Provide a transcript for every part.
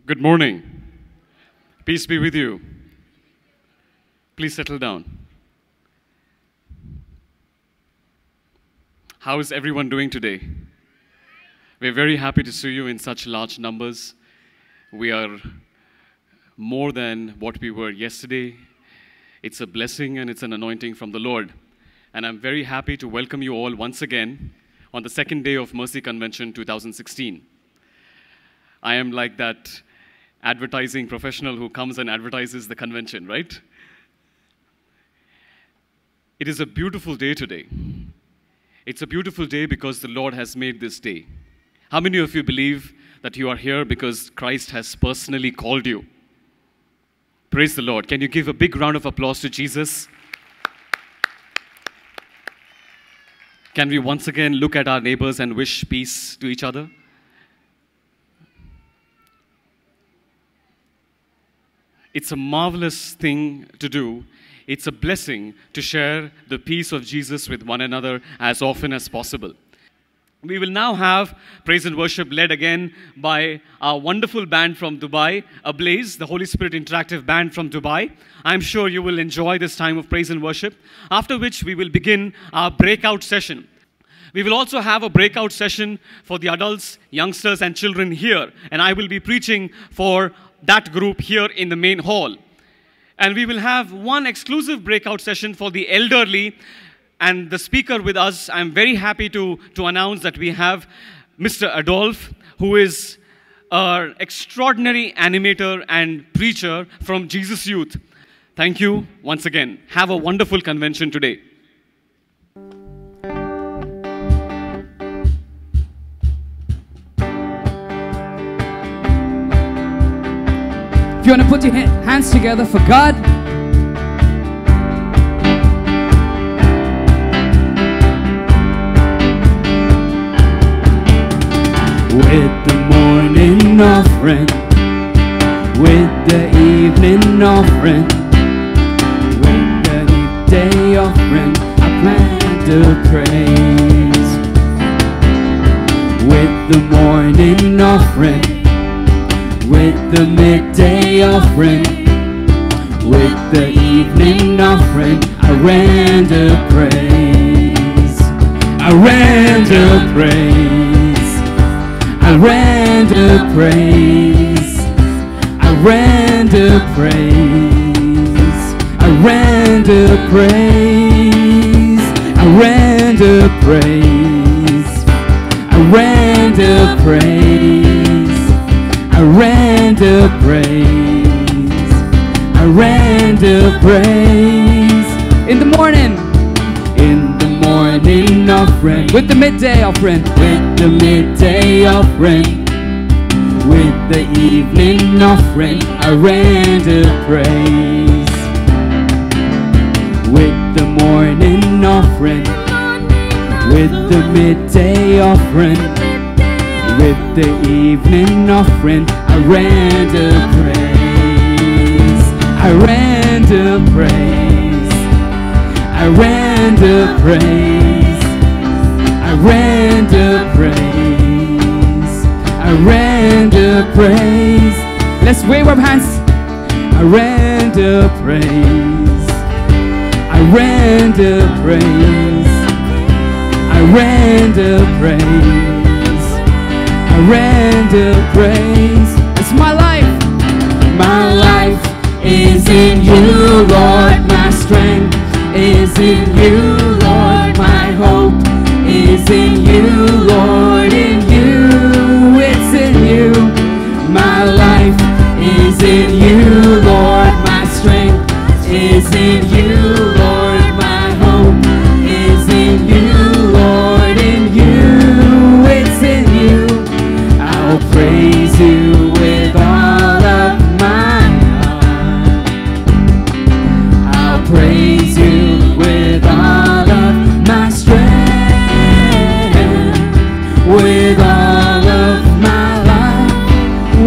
Good morning. Peace be with you. Please settle down. How is everyone doing today? We're very happy to see you in such large numbers. We are more than what we were yesterday. It's a blessing and it's an anointing from the Lord. And I'm very happy to welcome you all once again on the second day of Mercy Convention 2016. I am like that advertising professional who comes and advertises the convention, right? It is a beautiful day today. It's a beautiful day because the Lord has made this day. How many of you believe that you are here because Christ has personally called you? Praise the Lord. Can you give a big round of applause to Jesus? Can we once again look at our neighbors and wish peace to each other? It's a marvelous thing to do. It's a blessing to share the peace of Jesus with one another as often as possible. We will now have praise and worship led again by our wonderful band from Dubai, Ablaze, the Holy Spirit Interactive Band from Dubai. I'm sure you will enjoy this time of praise and worship, after which we will begin our breakout session. We will also have a breakout session for the adults, youngsters, and children here, and I will be preaching for that group here in the main hall. And we will have one exclusive breakout session for the elderly. And the speaker with us, I'm very happy to announce that we have Mr. Adolf, who is an extraordinary animator and preacher from Jesus Youth. Thank you once again. Have a wonderful convention today. If you want to put your hands together for God. With the morning offering, with the evening offering, with the midday offering, I plan to praise. With the morning offering, with the midday offering, with the evening offering, I render praise. I render praise. I render praise. I render praise. I render praise. I render praise. I render praise. I render praise. I render praise. In the morning. In the morning offering. With the midday offering. With the midday offering. With the evening offering. I render praise. With the morning offering. With the midday offering. With the evening offering, I render praise. I render praise. I render praise. I render praise. I render praise. Let's wave our hands. I render praise. I render praise. I render praise. I render praise. It's my life. My life is in you, Lord. My strength is in you, Lord. My hope is in you, Lord. In you, it's in you. My life is in you, Lord. My strength is in you, Lord. My hope is in you, Lord. In you, it's in you. I'll praise you with all of my heart. I'll praise you with all of my strength, with all of my life,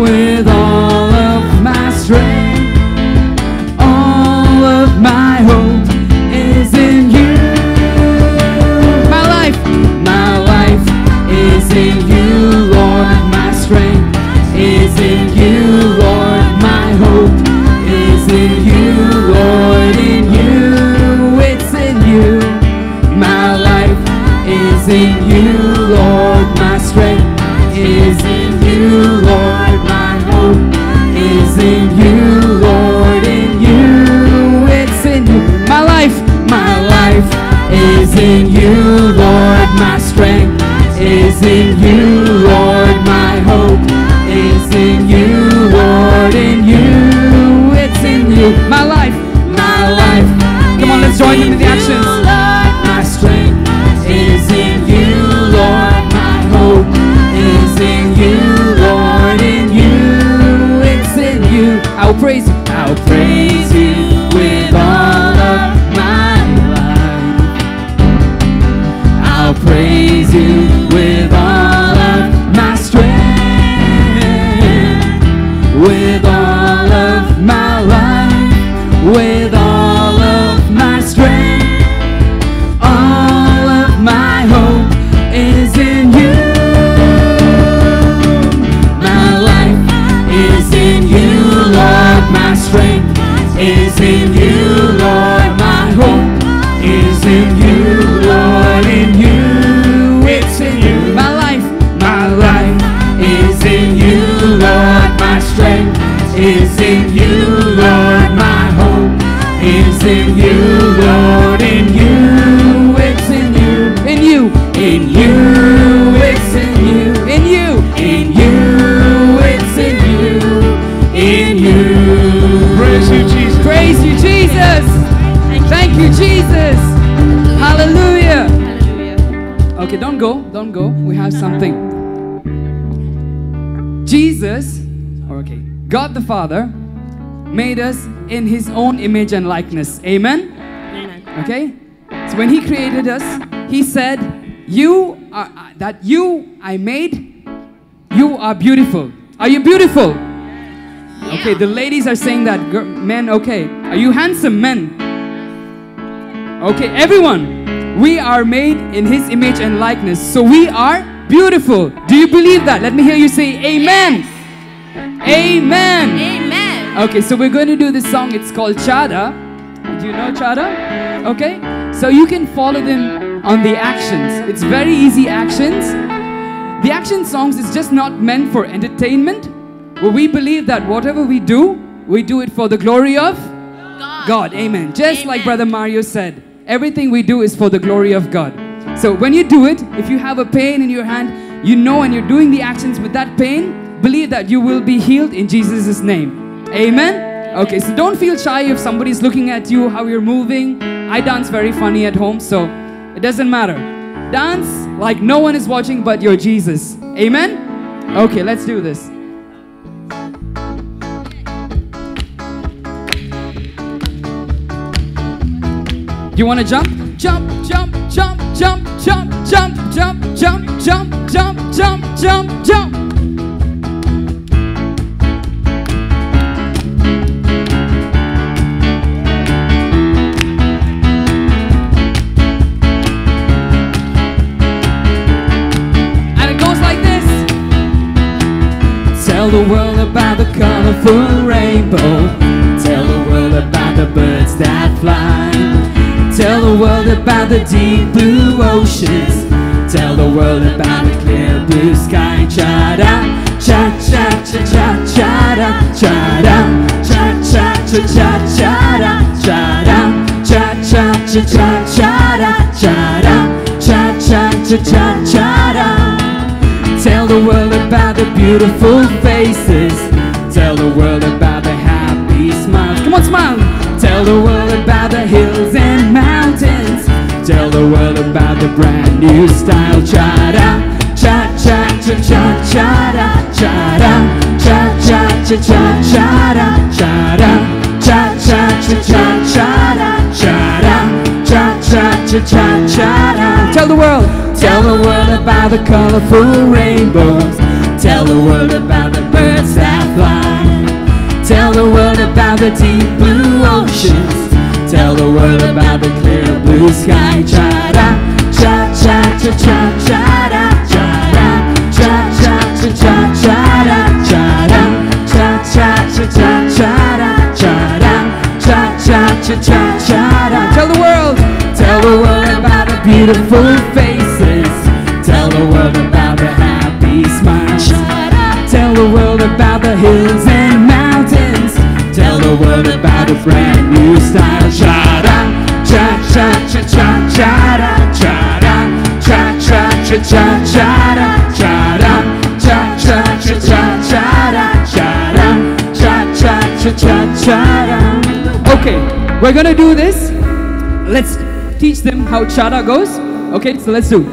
with all of my strength. in you, Lord. My hope is in you, Lord. In you, it's in you. My life is in you, Lord. My strength is in you, Lord. My hope is in you, Lord. In you, it's in you. My life is in you, Lord. My strength is in you, Lord. My hope is in you, Lord. In you, it's in you. My life. Come on, let's join in with the actions. My strength is in you, Lord. My hope is in you, Lord. In you, it's in you. I'll praise you. I'll praise you with all of my life. I'll praise you with all of my strength, with all of my life, with all of my strength. All of my hope is in you. My life is in you, Lord. My strength is in you, Lord. My hope is in you, Lord. In you, it's in you. My life is in you, Lord. My strength is in you, Lord. My hope is in you, Lord. In you, it's in you. In you. In you, it's in you. In you. In you, it's in you. In you. Praise you, Jesus. Praise you, Jesus. Thank you, Jesus. Hallelujah. Okay, don't go. We have something. Jesus, or okay, God the Father made us in His own image and likeness. Amen? Okay? So when He created us, He said, you are, I made, you are beautiful. Are you beautiful? Okay, the ladies are saying that. Men, okay. Are you handsome, men? Okay, everyone. We are made in His image and likeness. So we are beautiful. Do you believe that? Let me hear you say amen. Amen. Amen. Okay, so we're going to do this song. It's called Chada. Do you know Chada? Okay, so you can follow them on the actions. It's very easy actions. The action songs is just not meant for entertainment. But we believe that whatever we do it for the glory of God. Amen. Just like Brother Mario said, everything we do is for the glory of God. So when you do it, if you have a pain in your hand, you know, and you're doing the actions with that pain, believe that you will be healed in Jesus' name. Amen? Okay, so don't feel shy if somebody's looking at you, how you're moving. I dance very funny at home, so it doesn't matter. Dance like no one is watching but your Jesus. Amen? Okay, let's do this. You want to jump? Jump, jump, jump, jump, jump, jump, jump, jump, jump, jump, jump, jump, jump. And it goes like this. Tell the world about the colorful rainbow. Tell the world about the birds that fly. Tell the world about the deep blue oceans. Tell the world about the clear blue sky. Cha-da, cha-cha-cha-cha, cha-da, cha-da, cha-cha-cha-cha, cha-da, cha-da, cha-cha-cha-cha, cha-da, cha-da, cha-cha-cha-cha, cha-da. Tell the world about the beautiful faces. Tell the world about the happy smiles. Come on, smile. Tell the world about the hills and mountains. Tell the world about the brand new style. Cha-da, cha-cha-cha-cha, cha-da, cha-da, cha-cha-cha-cha, cha-da, cha-da, cha-cha-cha-cha, cha-da, cha-da, cha-cha-cha-cha, cha-da. Tell the world. Tell the world about the colorful rainbows. Tell the world about the birds that fly. Tell the world about the deep blue oceans. Tell the world about the clear blue sky. Cha-da, cha-cha-cha-cha, cha-da, cha-da, cha-cha-cha-cha, cha-da, cha-da, beautiful faces. Tell the world about the happy smiles. Tell the world about the hills and mountains. Tell the world about a brand new style. Cha-da, cha-cha-cha-cha-cha-da, cha-da, cha-cha-cha-cha-cha-da, cha-da, cha-cha-cha-cha-cha-da, cha-da, cha-cha-cha-cha-cha-da. Okay, we're gonna do this. Let's teach them how cha-da goes. Okay, so let's do.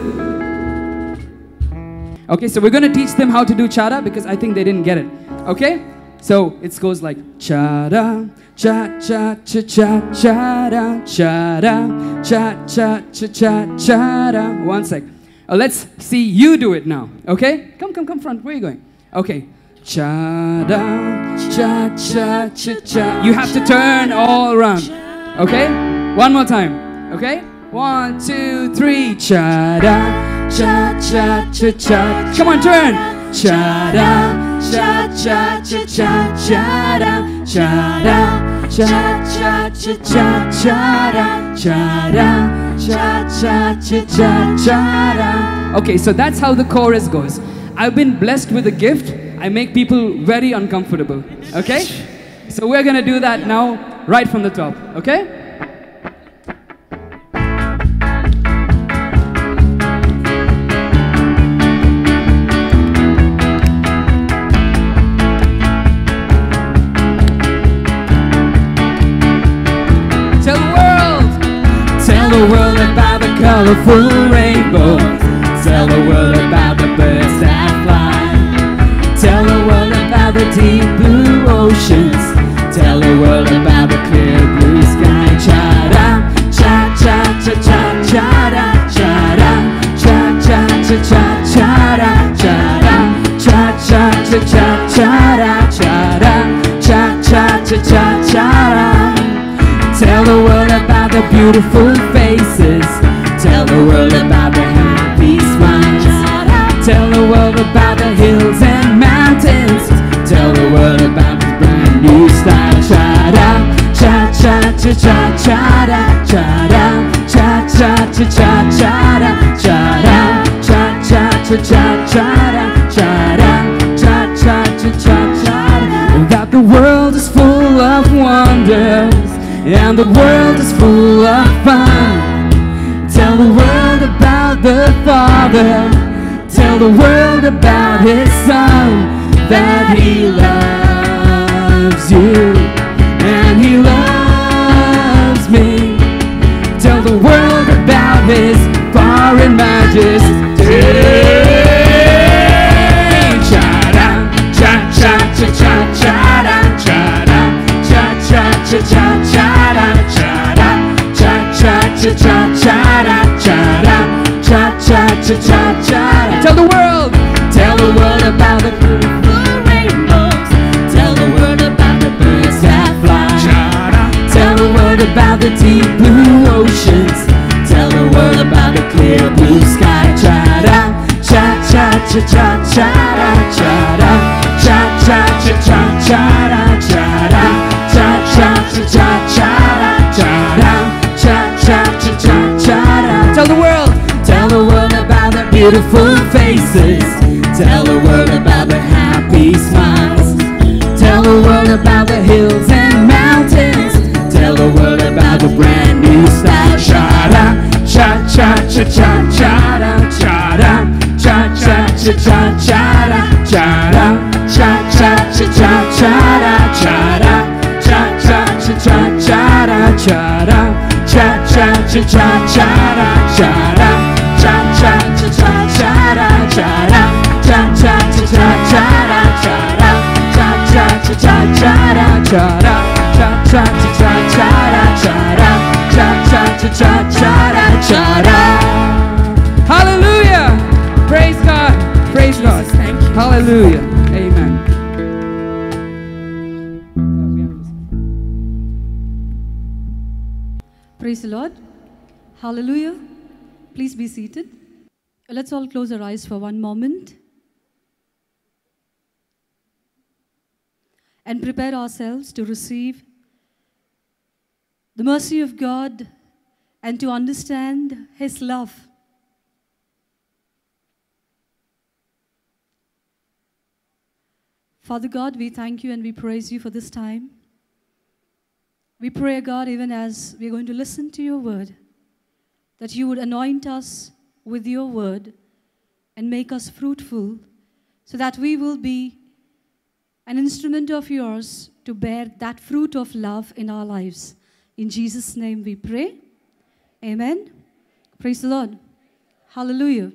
Okay, so we're gonna teach them how to do cha-da because I think they didn't get it. Okay? So it goes like cha-da, cha-cha-cha-cha-cha-da, cha-da, cha-cha-cha-cha-cha-da. One sec. Let's see you do it now. Okay? Come front. Where are you going? Okay. Cha-da, cha-cha-cha-cha. You have to turn all around. Okay? One more time. Okay? 1, 2, 3. Cha-da, cha-cha-cha-cha. Come on, turn. Cha-da, cha-cha-cha-cha-cha-da, cha-da, cha-cha-cha-cha-cha-da, cha-da, cha-cha-cha-cha-cha-da. Okay, so that's how the chorus goes. I've been blessed with a gift. I make people very uncomfortable. Okay? So we're gonna do that now, right from the top. Okay? Tell the world about the colorful rainbows. Tell the world about the birds that fly. Tell the world about the deep blue oceans. Tell the world about the clear blue sky. Cha-da, cha-cha-cha-cha-cha-da, cha-da, cha-cha-cha-cha-cha-da, cha-da, cha-cha-cha-cha-cha-da, cha-da, cha-cha-cha-cha-cha-da. Tell the world about the beautiful faces. Tell the world about the happy smiles. Tell the world about the hills and mountains. Tell the world about the brand new style. Cha-da, cha-cha-cha-cha-cha-da, cha-da, cha-cha-cha-cha-cha-da, cha-da, cha-cha-cha-cha-cha-da, cha-da, cha-cha-cha-cha-cha-da. That the world is full of wonders and the world is full of fun. Tell the world about the Father. Tell the world about His Son. That He loves you and He loves me. Tell the world about His foreign majesty. Cha-da, cha-cha-cha-cha-cha-da, cha-da, cha-cha-cha-cha-cha-da, cha-da, cha-cha-cha-cha-cha-da, cha-da, cha-cha-cha-cha-cha-da. Tell the world about the beautiful rainbows. Tell the world about the birds that fly. Tell the world about the deep blue oceans. Tell the world about the clear blue sky. Cha-da, cha-cha-cha-cha-cha-da, cha-da, cha-cha-cha-cha-cha-da, cha-da, cha-cha-cha-cha-cha-da, cha-da, cha-cha-cha-cha-cha-da. Tell the world about the beautiful faces. Tell the world about the happy smiles. Tell the world about the hills and mountains. Tell the world about the brand new style. Cha-da, cha-cha-cha-cha-cha-da, cha-da, cha-cha-cha-cha-cha-da, cha-da, cha-cha-cha-cha-cha-da, cha-da, cha-cha-cha-cha-cha-da, cha-da, cha-cha-cha-cha-cha-da, cha-da, cha-cha-cha-cha-cha-da, cha-da, cha-cha-cha-cha-cha-da, cha-da, cha-cha-cha-cha-cha-da, cha-da, cha-cha-cha-cha-cha-da, cha-da, cha-cha-cha-cha-cha-da, cha-da. Hallelujah! Praise God! Praise God! Hallelujah! Amen. Praise the Lord. Hallelujah. Please be seated. Let's all close our eyes for one moment and prepare ourselves to receive the mercy of God and to understand His love. Father God, we thank you and we praise you for this time. We pray, God, even as we're going to listen to your word, that you would anoint us with your word and make us fruitful, so that we will be an instrument of yours to bear that fruit of love in our lives. In Jesus' name we pray. Amen. Praise the Lord. Hallelujah.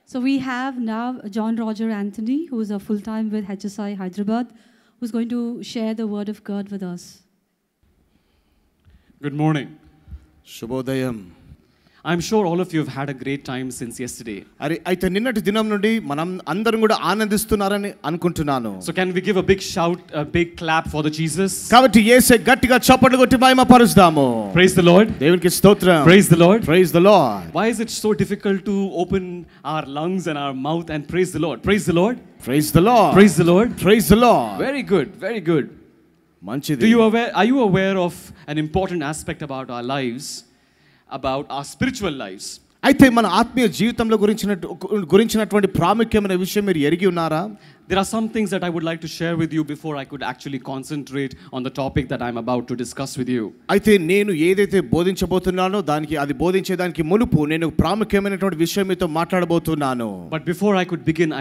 So we have now John Roger Anthony, who is a full-time with HSI Hyderabad, who's going to share the word of God with us. Good morning. Shubhodayam. I'm sure all of you have had a great time since yesterday. అయితే నిన్నటి దినం నుండి మనం అందరం కూడా ఆనందిస్తున్నారని అనుకుంటున్నాను. So can we give a big shout, a big clap for the Jesus? కాబట్టి యేసే గట్టిగా చప్పట్లు కొట్టి మహిమ పరుస్తాము. Praise the Lord. దేవునికి స్తోత్రం. Praise the Lord. Praise the Lord. Why is it so difficult to open our lungs and our mouth and praise the Lord? Praise the Lord. Praise the Lord. Praise the Lord. Praise the Lord. Very good. Very good. మంచిది. Are you aware of an important aspect about our lives, about our spiritual lives? అయితే మన ఆత్మీయ జీవితంలో గురించినటువంటి ప్రాముఖ్యమైన విషయం మీరు ఎరిగి ఉన్నారా? There are some things that I would like to share with you before I could actually concentrate on the topic that I'm about to discuss with you. అయితే నేను ఏదైతే బోధించబోతున్నానో అది బోధించేదానికి మునుపు నేను ప్రాముఖ్యమైనటువంటి విషయం మీతో మాట్లాడబోతున్నాను. But before I could begin,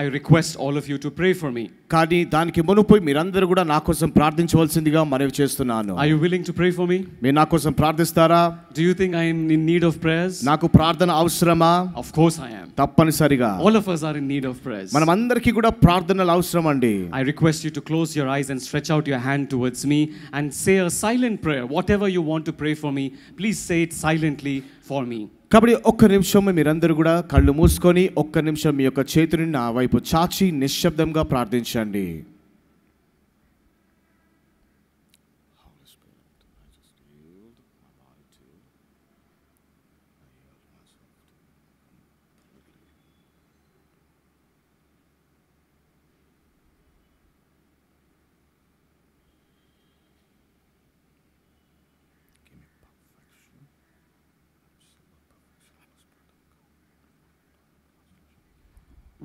I request all of you to pray for me. కానీ దానికి మునుపు మీరందరూ కూడా నా కోసం ప్రార్థించవలసిందిగా మనవి చేస్తున్నాను. Are you willing to pray for me? మీరు నా కోసం ప్రార్థిస్తారా? Do you think I am in need of prayers? నాకు ప్రార్థన అవసరమా? Of course I am. తప్పనిసరిగా. All of us are in need of prayers. మనమందరికీ కూడా ప్రార్థనలు అవసరం అండి. I request you to close your eyes and stretch out your hand towards me and say a silent prayer. Whatever you want to pray for me, please say it silently for me. కాబట్టి ఒక్క నిమిషం మీరందరూ కూడా కళ్ళు మూసుకొని ఒక్క నిమిషం మీ యొక్క చేతిని నా వైపు చాచి నిశ్శబ్దంగా ప్రార్థించండి.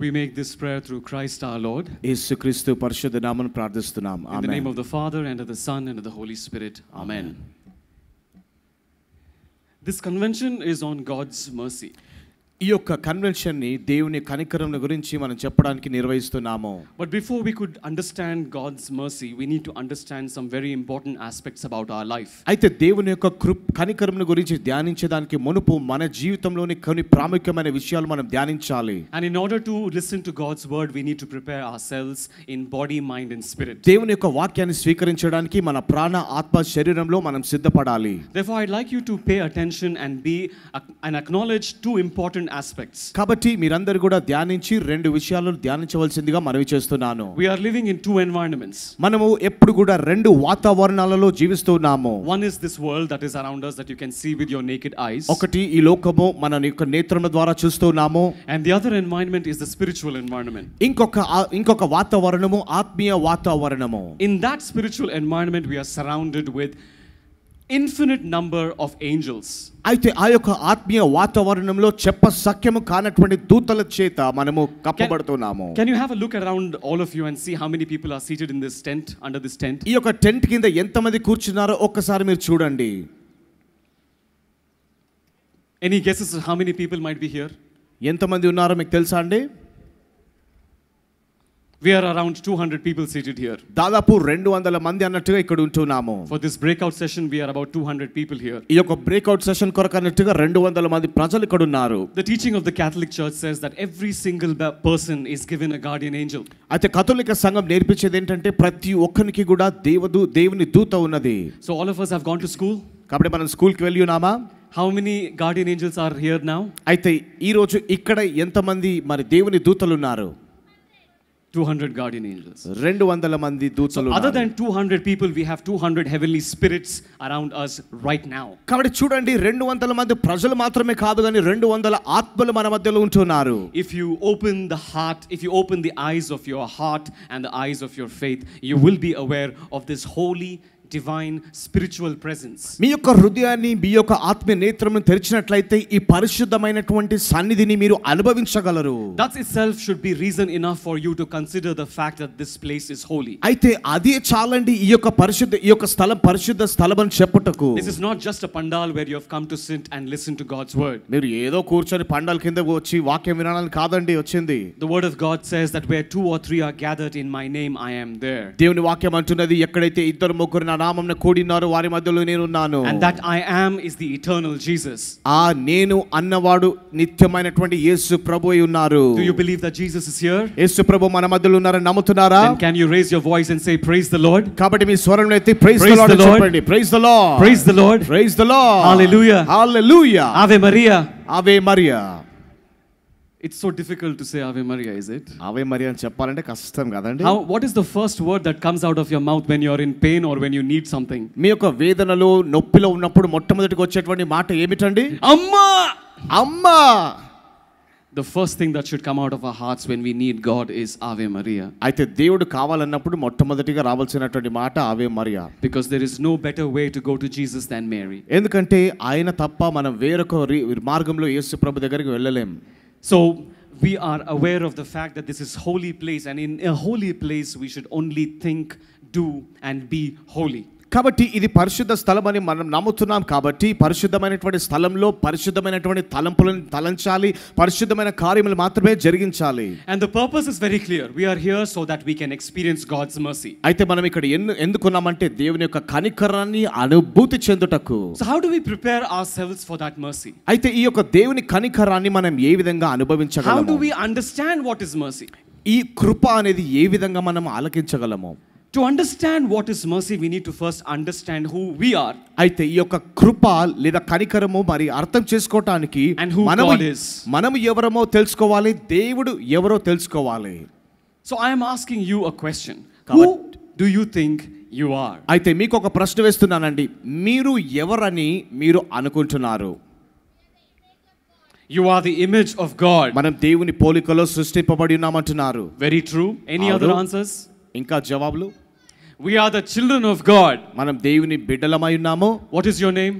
We make this prayer through Christ our Lord. యేసుక్రీస్తు పరిశుద్ధ నామమున ప్రార్థిస్తున్నాం. In the name of the Father and of the Son and of the Holy Spirit. Amen. This convention is on God's mercy. ఈ యొక్క కన్వెన్షన్ ని దేవుని కనికరం గురించి మనం చెప్పడానికి నిర్వహిస్తున్నాము. But before we could understand God's mercy, we need to understand some very important aspects about our life. అయితే దేవుని యొక్క కనికరం గురించి ధ్యానించడానికి మునుపు మన జీవితంలోని కొన్ని ప్రాముఖ్యమైన విషయాలు మనం ధ్యానించాలి. And in order to listen to God's word, we need to prepare ourselves in body, mind and spirit. దేవుని యొక్క వాక్యాన్ని స్వీకరించడానికి మన ప్రాణ, ఆత్మ, శరీరంలో మనం సిద్ధపడాలి. Therefore, I'd like you to pay attention and acknowledge two important aspects. కాబట్టి మీరందరూ కూడా ధ్యానించి రెండు విషయాలను ధ్యానించవలసిందిగా మనవి చేస్తున్నాను. We are living in two environments. మనము ఎప్పుడు కూడా రెండు వాతావరణాలలో జీవిస్తున్నాము. One is this world that is around us that you can see with your naked eyes. ఒకటి ఈ లోకము మన యొక్క నేత్రముల ద్వారా చూస్తున్నాము. And the other environment is the spiritual environment. ఇంకొక వాతావరణము ఆత్మీయ వాతావరణము. In that spiritual environment we are surrounded with infinite number of angels. అయితే ఆ యొక్క ఆత్మీయ వాతావరణంలో సఖ్యము కానటువంటి దూతల చేత మనము కప్పబడుతున్నాము. Can you have a look around all of you and see how many people are seated in this tent, under this tent? ఈ యొక్క టెంట్ కింద ఎంతమంది కూర్చున్నారో ఒక్కసారి మీరు చూడండి. Any guesses how many people might be here? ఎంతమంది ఉన్నారో మీకు తెలుసా అండి? We are around 200 people seated here. దాదాపు 200 మంది అన్నట్టుగా ఇక్కడ ఉంటున్నాము. For this breakout session we are about 200 people here. ఈ యొక్క బ్రేక్అవుట్ సెషన్ కొరకు అన్నట్టుగా 200 మంది ప్రజలు ఇక్కడ ఉన్నారు. The teaching of the Catholic Church says that every single person is given a guardian angel. అయితే కథోలిక సంఘం నేర్పించేది ఏంటంటే ప్రతి ఒక్కరికి కూడా దేవుని దూత ఉన్నది. So all of us have gone to school. కాబట్టి మనం స్కూల్ కి వెళ్ళి ఉన్నామా? How many guardian angels are here now? అయితే ఈ రోజు ఇక్కడ ఎంతమంది మరి దేవుని దూతలు ఉన్నారు? 200 guardian angels. 200 మంది దూతలు. Other than 200 people, we have 200 heavenly spirits around us right now. కాబట్టి చూడండి 200 మంది ప్రజలు మాత్రమే కాదు కానీ 200 ఆత్మలు మన మధ్యలో ఉంటున్నారు. If you open the heart, if you open the eyes of your heart and the eyes of your faith, you will be aware of this holy divine spiritual presence. మీ యొక్క హృదయాన్ని మీ యొక్క ఆత్మీయ నేత్రమును తెరిచినట్లయితే ఈ పరిశుద్ధమైనటువంటి సన్నిధిని మీరు అనుభవించగలరు. That itself should be reason enough for you to consider the fact that this place is holy. అయితే అదే చాలండి ఈ యొక్క స్థలం పరిశుద్ధ స్థలం అని చెప్పుటకు. This is not just a pandal where you have come to sit and listen to God's word. మీరు ఏదో కూర్చొని పండాల కింద వచ్చి వాక్యం వినాలని కాదండి వచ్చింది. The word of God says that where 2 or 3 are gathered in my name, I am there. దేవుని వాక్యం అంటున్నది ఎక్కడైతే ఇద్దరు ముగ్గురు నా నామమున కూడినారో వారి మధ్యలో నేను ఉన్నాను. And that I am is the eternal Jesus. ఆ నేను అన్నవాడు నిత్యమైనటువంటి యేసు ప్రభువై ఉన్నారు. Do you believe that Jesus is here? యేసు ప్రభు మన మధ్యలో ఉన్నారని నమ్ముతున్నారా? Then can you raise your voice and say praise the Lord? కాబట్టి మీ స్వరం ఎత్తి praise the Lord చెప్పండి. Praise the Lord. Praise the Lord. Praise the Lord. Hallelujah. Hallelujah. Ave Maria. Ave Maria. It's so difficult to say Ave Maria, is it? Ave Maria అని చెప్పాలంటే కష్టం కదండి. What is the first word that comes out of your mouth when you are in pain or when you need something? మీ యొక్క వేదనలో నొప్పిలో ఉన్నప్పుడు మొట్టమొదటిగా వచ్చేటువంటి మాట ఏమిటండి? అమ్మా. అమ్మా. The first thing that should come out of our hearts when we need God is Ave Maria. అయితే దేవుడు కావాలన్నప్పుడు మొట్టమొదటిగా రావాల్సినటువంటి మాట ఆవే Mariya. Because there is no better way to go to Jesus than Mary. ఎందుకంటే ఆయన తప్ప మనం వేరొక మార్గంలో యేసు ప్రభు దగ్గరికి వెళ్ళలేం. So we are aware of the fact that this is holy place, and in a holy place we should only think, do and be holy. కాబట్టి ఇది పరిశుద్ధ స్థలం అని మనం నమ్ముతున్నాం. కాబట్టి పరిశుద్ధమైనటువంటి స్థలంలో పరిశుద్ధమైనటువంటి తలంపులను తలంచాలి, పరిశుద్ధమైన కార్యములు మాత్రమే జరిగించాలి. And the purpose is very clear. We are here so that we can experience God's mercy. అయితే మనం ఇక్కడ ఎందుకున్నామంటే దేవుని యొక్క కనికరాన్ని అనుభూతి చెందుటకు. So how do we prepare ourselves for that mercy? అయితే ఈ యొక్క దేవుని కనికరాన్ని మనం ఏ విధంగా అనుభవించగలము? How do we understand what is mercy? ఈ కృప అనేది ఏ విధంగా మనం ఆలకించగలము? To understand what is mercy, we need to first understand who we are. అయితే ఈ యొక్క కృప లేదా కనికరము మరి అర్థం చేసుకోవడానికి And who God is. మనము ఎవరమో తెలుసుకోవాలి, దేవుడు ఎవరో తెలుసుకోవాలి. So I am asking you a question. Who do you think you are? అయితే మీకు ఒక ప్రశ్న వేస్తున్నానండి. మీరు ఎవరని మీరు అనుకుంటున్నారు? You are the image of God. మనం దేవుని పోలికలో సృష్టింపబడి ఉన్నామంటున్నారు. Very true. Any other answers? ఇంకా జవాబులు? We are the children of God. మనం దేవుని బిడ్డలమై ఉన్నాము. What is your name?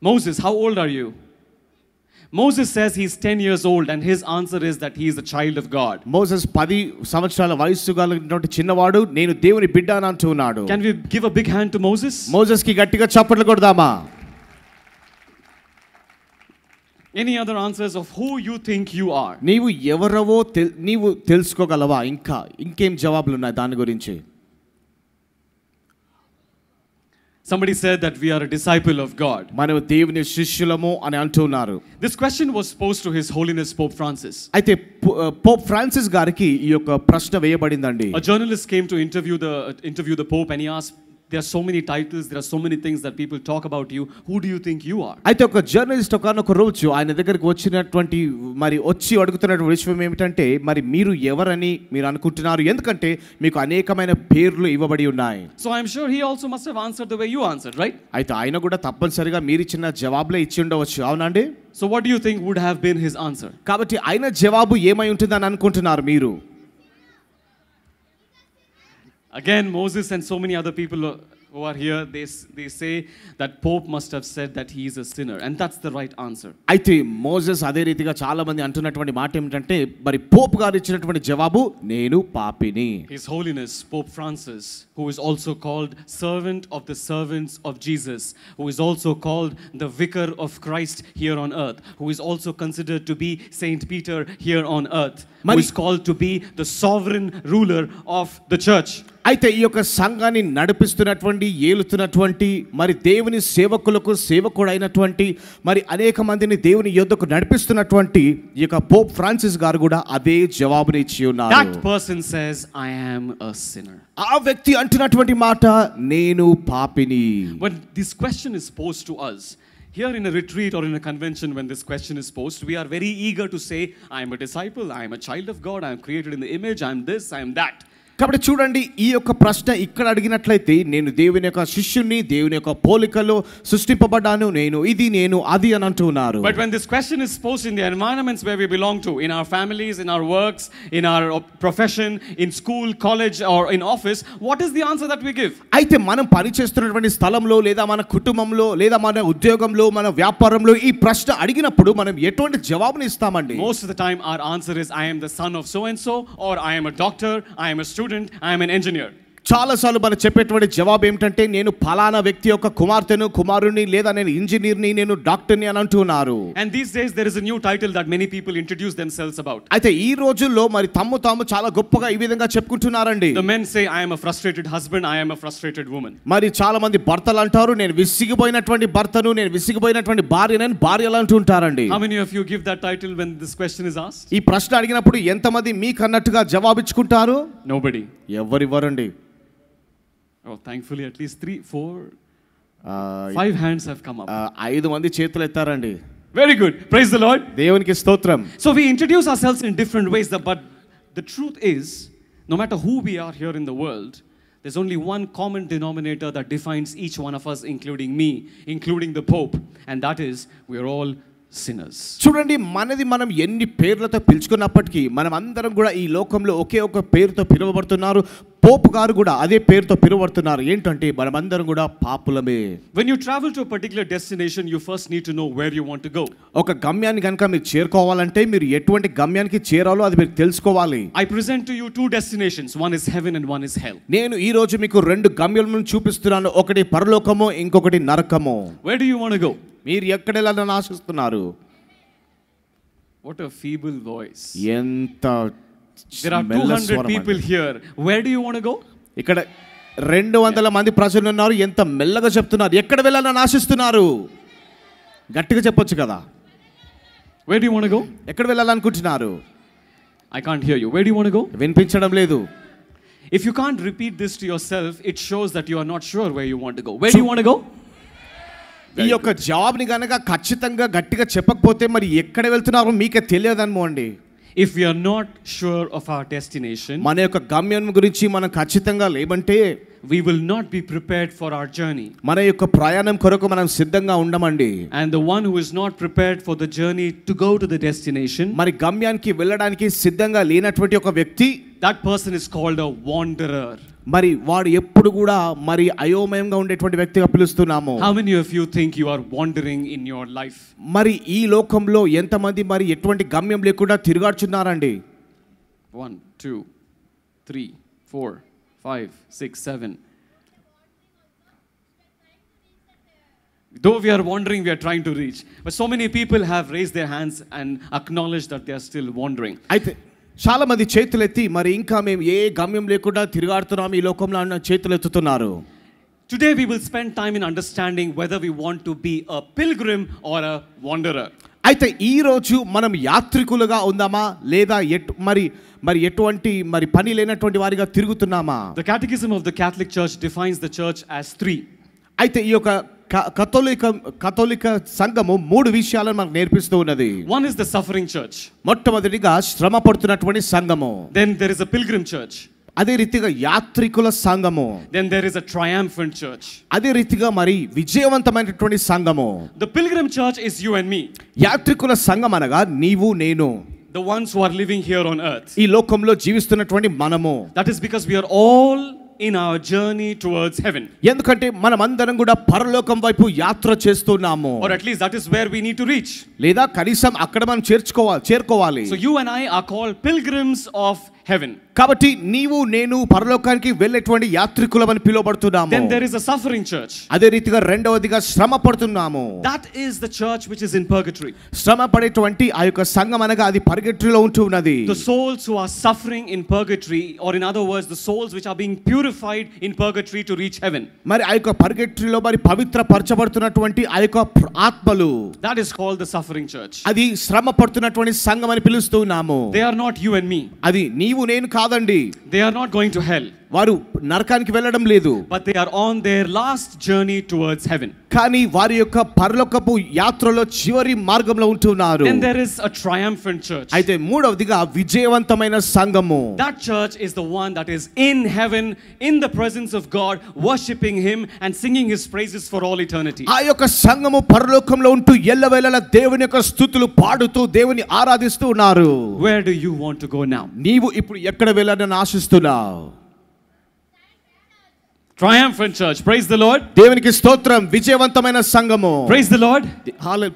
Moses. How old are you? Moses says he's 10 years old, and his answer is that he is a child of God. Moses 10 సంవత్సరాల వయస్సు కలిగినటువంటి చిన్నవాడు, నేను దేవుని బిడ్డ అని అంటున్నాడు. Can we give a big hand to Moses? Moses కి గట్టిగా చప్పట్లు కొడదామా? Any other answers of who you think you are? నీవు ఎవరవో నీవు తెలుసుకోగలవా? ఇంకేం జవాబులు ఉన్నాయి దాని గురించి? Somebody said that we are a disciple of God. మనం దేవుని శిష్యులము అని అంటున్నారు. This question was posed to His Holiness Pope Francis. అయితే పోప్ ఫ్రాన్సిస్ గారికి ఈ యొక్క ప్రశ్న వేయబడిందండి. A journalist came to interview the Pope, and he asked, there are so many titles, there are so many things that people talk about you. Who do you think you are? అయితే ఒక journalist ఒక రోజు ఆయన దగ్గరికి వచ్చినటువంటి వచ్చి అడుగుతున్నటువంటి విషయం ఏమిటంటే మరి మీరు ఎవరని మీరు అనుకుంటున్నారు? ఎందుకంటే మీకు అనేకమైన పేర్లు ఇవ్వబడి ఉన్నాయి. So I'm sure he also must have answered the way you answered, right? అయితే ఆయన కూడా తప్పనిసరిగా మీరు ఇచ్చిన జవాబులే ఇచ్చి ఉండవచ్చు, అవునండి? So what do you think would have been his answer? కాబట్టి ఆయన జవాబు ఏమై ఉంటుందని అనుకుంటున్నారు మీరు? Again, Moses and so many other people who are here, they say that Pope must have said that he is a sinner, and that's the right answer. అయితే Moses అదే రీతిగా చాలా మంది అంటున్నటువంటి మాట ఏమిటంటే మరి పోప్ గారు ఇచ్చినటువంటి జవాబు నేను పాపిని. His Holiness Pope Francis, who is also called servant of the servants of Jesus, who is also called the vicar of Christ here on earth, who is also considered to be Saint Peter here on earth, who is called to be the sovereign ruler of the church. అయితే ఈ యొక్క సంఘాన్ని నడిపిస్తున్నటువంటి ఏలుతున్నటువంటి మరి దేవుని సేవకులకు సేవకుడైనటువంటి మరి అనేక మందిని దేవుని యొద్దకు నడిపిస్తున్నటువంటి ఈ యొక్క పోప్ ఫ్రాన్సిస్ గారు కూడా అదే జవాబుని ఇచ్చి ఉన్నారు. That person says, I am a sinner. ఆ వ్యక్తి అంటున్నటువంటి మాట నేను పాపిని. When this question is posed to us, here in a retreat or in a convention, when this question is posed, we are very eager to say, I am a disciple, I am a child of God, I am created in the image, I am this, I am that. కాబట్టి చూడండి, ఈ యొక్క ప్రశ్న ఇక్కడ అడిగినట్లయితే నేను దేవుని యొక్క శిష్యుని, దేవుని యొక్క పోలికలో సృష్టింపబడ్డాను, నేను అది అని అంటున్నారు. But when this question is posed in the environments where we belong to, in our families, in our works, in our profession, in school, college or in office, what is the answer that we give? అయితే మనం పనిచేస్తున్నటువంటి స్థలంలో లేదా మన కుటుంబంలో లేదా మన ఉద్యోగంలో మన వ్యాపారంలో ఈ ప్రశ్న అడిగినప్పుడు మనం ఎటువంటి జవాబుని ఇస్తామండి? Most of the time our answer is I am the son of so and so, or I am a doctor, I am a student, I am an engineer. చాలాసార్లు మనం చెప్పేటువంటి జవాబు ఏమిటంటే నేను ఫలానా వ్యక్తి యొక్క కుమార్తెను, కుమారుని, లేదా నేను ఇంజనీర్ని, నేను డాక్టర్ని అని అంటున్నారు. And these days there is a new title that many people introduce themselves about. అయితే ఈ రోజుల్లో మరి తాము చాలా గొప్పగా ఈ విధంగా చెప్పుకుంటున్నారండి. The men say I am a frustrated husband, I am a frustrated woman. మరి చాలా మంది భర్తలు అంటారు నేను విసిగిపోయినటువంటి భర్తను, నేను విసిగిపోయినటువంటి భార్యనని భార్యలు అంటుంటారండి. How many of you give that title when this question is asked? ఈ ప్రశ్న అడిగినప్పుడు ఎంతమంది మీకు అన్నట్టుగా జవాబిచ్చుకుంటారు? Nobody. ఎవరివ్వరండి. Oh, thankfully at least 3, 4, 5 hands have come up. 5 మంది చేతులు ఎత్తారండి. Very good. Praise the Lord. దేవునికి స్తోత్రం. So we introduce ourselves in different ways, but the truth is, no matter who we are here in the world, there's only one common denominator that defines each one of us, including me, including the Pope, and that is we are all sinners. చూడండి, మనది మనం ఎన్ని పేర్లతో పిలుచుకున్నప్పటికీ మనం అందరం కూడా ఈ లోకంలో ఒకే ఒక పేరుతో పిలువబడుతున్నారు. పోప్ గారు కూడా అదే పేరుతో పిలువబడుతున్నారు. ఏంటంటే మనమందరం కూడా పాపులమే. When you travel to a particular destination, you first need to know where you want to go. ఒక గమ్యాన్ని కనుక మీరు చేరుకోవాలంటే మీరు ఎటువంటి గమ్యానికి చేరాలో అది మీరు తెలుసుకోవాలి. I present to you 2 destinations. One is heaven and one is hell. నేను ఈ రోజు మీకు 2 గమ్యాలను చూపిస్తున్నాను. ఒకటి పరలోకము, ఇంకొకటి నరకము. Where do you want to go? మీరు ఎక్కడ వెళ్ళాలని ఆశిస్తున్నారు? What a feeble voice. ఎంత There are 200 people here. Where do you want to go? ఇక్కడ 200 మంది ప్రజలు ఉన్నారు. ఎంత మెల్లగా చెప్తున్నారు. ఎక్కడ వెళ్ళాలని ఆశిస్తున్నారు? గట్టిగా చెప్పొచ్చు కదా. Where do you want to go? ఎక్కడ వెళ్ళాలనుకుంటున్నారు? I can't hear you. Where do you want to go? వినిపించడం లేదు. If you can't repeat this to yourself, it shows that you are not sure where you want to go. Where do you want to go? ఈ యొక్క జవాబుని గనక ఖచ్చితంగా గట్టిగా చెప్పకపోతే మరి ఎక్కడ వెళ్తున్నారో మీకే తెలియదనుకోండి. If we are not sure of our destination, మన యొక్క గమ్యం గురించి మనం ఖచ్చితంగా లేమంటే we will not be prepared for our journey. మన యొక్క ప్రయాణం కొరకు మనం సిద్ధంగా ఉండమండి. And the one who is not prepared for the journey to go to the destination, మరి గమ్యానికి వెళ్ళడానికి సిద్ధంగా లేనటువంటి ఒక వ్యక్తి, that person is called a wanderer. మరి వాడు ఎప్పుడు కూడా మరి అయోమయంగా ఉండేటువంటి వ్యక్తిగా పిలుస్తున్నాము. How many of you think you are wandering in your life? మరి ఈ లోకంలో ఎంతమంది మరి ఎటువంటి గమ్యం లేకుండా తిరుగాడుచున్నారండి? 1, 2, 3, 4, 5, 6, 7. Though we are wandering, we are trying to reach. But so many people have raised their hands and acknowledged that they are still wandering. అయితే చాలా మంది చేతులెత్తి మరి ఇంకా మేము ఏ గమ్యం లేకుండా తిరుగాడుతున్నాం ఈ లోకంలో అన్న చేతులు ఎత్తుతున్నారు. Today we will spend time in understanding whether we want to be a pilgrim or a wanderer. అయితే ఈ రోజు మనం యాత్రికులుగా ఉందామా లేదా మరి ఎటువంటి మరి పని లేనటువంటి వారిగా తిరుగుతున్నామా? The Catechism of the Catholic Church defines the church as 3. అయితే ఈ యొక్క కథోలిక సంఘము 3 విషయాలను మనకు నేర్పిస్తూ ఉన్నది. One is the suffering church. మొట్టమొదటిగా శ్రమ పడుతున్నటువంటి సంఘము. Then there is a pilgrim church. అదే రీతిగా యాత్రికుల సంఘము. Then there is a triumphant church. అదే రీతిగా మరి విజయవంతమైనటువంటి సంఘము. The pilgrim church is you and me. యాత్రికుల సంఘం అనగా నీవు నేను. The ones who are living here on earth. ఈ లోకంలో జీవిస్తున్నటువంటి మనము. That is because we are all in our journey towards heaven. ఎందుకంటే మనమందరం కూడా పరలోకం వైపు యాత్ర చేస్తున్నాము. Or at least that is where we need to reach. లేదా కనీసం అక్కడ మనం చేరుకోవాలి. So you and I are called pilgrims of heaven. కాబట్టి నీవు నేను పరలోకానికి వెళ్ళేటువంటి యాత్రికులమని పిలువబడుతున్నాము. Then there is a suffering church. అదే రీతిగా రెండవదిగా శ్రమ పడుతున్నాము. That is the church which is in purgatory. శ్రమ పడేటువంటి ఆ యొక్క సంఘం అనగా అది పర్గటరీలో ఉంటున్నది. The souls who are suffering in purgatory, or in other words the souls which are being purified in purgatory to reach heaven. మరి ఆ యొక్క పర్గటరీలో మరి పవిత్ర పరచబడుతున్నటువంటి ఆ యొక్క ఆత్మలు, that is called the suffering church. అది శ్రమ పడుతున్నటువంటి సంఘం అని పిలుస్తున్నాము. They are not you and me. అది నీవు నేను కాదండి. They are not going to hell. వారు నరకానికి వెళ్ళడం లేదు, but they are on their last journey towards heaven. కానీ వారి యొక్క పరలోకపు యాత్రలో చివరి మార్గంలో ఉంటున్నారు. Then there is a triumphant church. అయితే మూడవదిగా విజయవంతమైన సంఘము. That church is the one that is in heaven, in the presence of God, worshiping him and singing his praises for all eternity. ఆ యొక్క సంఘము పరలోకంలో ఉంటూ ఎల్లవేళలా దేవుని యొక్క స్తుతులు పాడుతూ దేవుని ఆరాధిస్తూ ఉన్నారు. Where do you want to go now? నీవు ఇప్పుడు ఎక్కడ వెళ్ళాలని ఆశిస్తున్నావు? Triumphant church. Praise the Lord. దేవునికి స్తోత్రం. విజయవంతమైన సంఘము. Praise the Lord.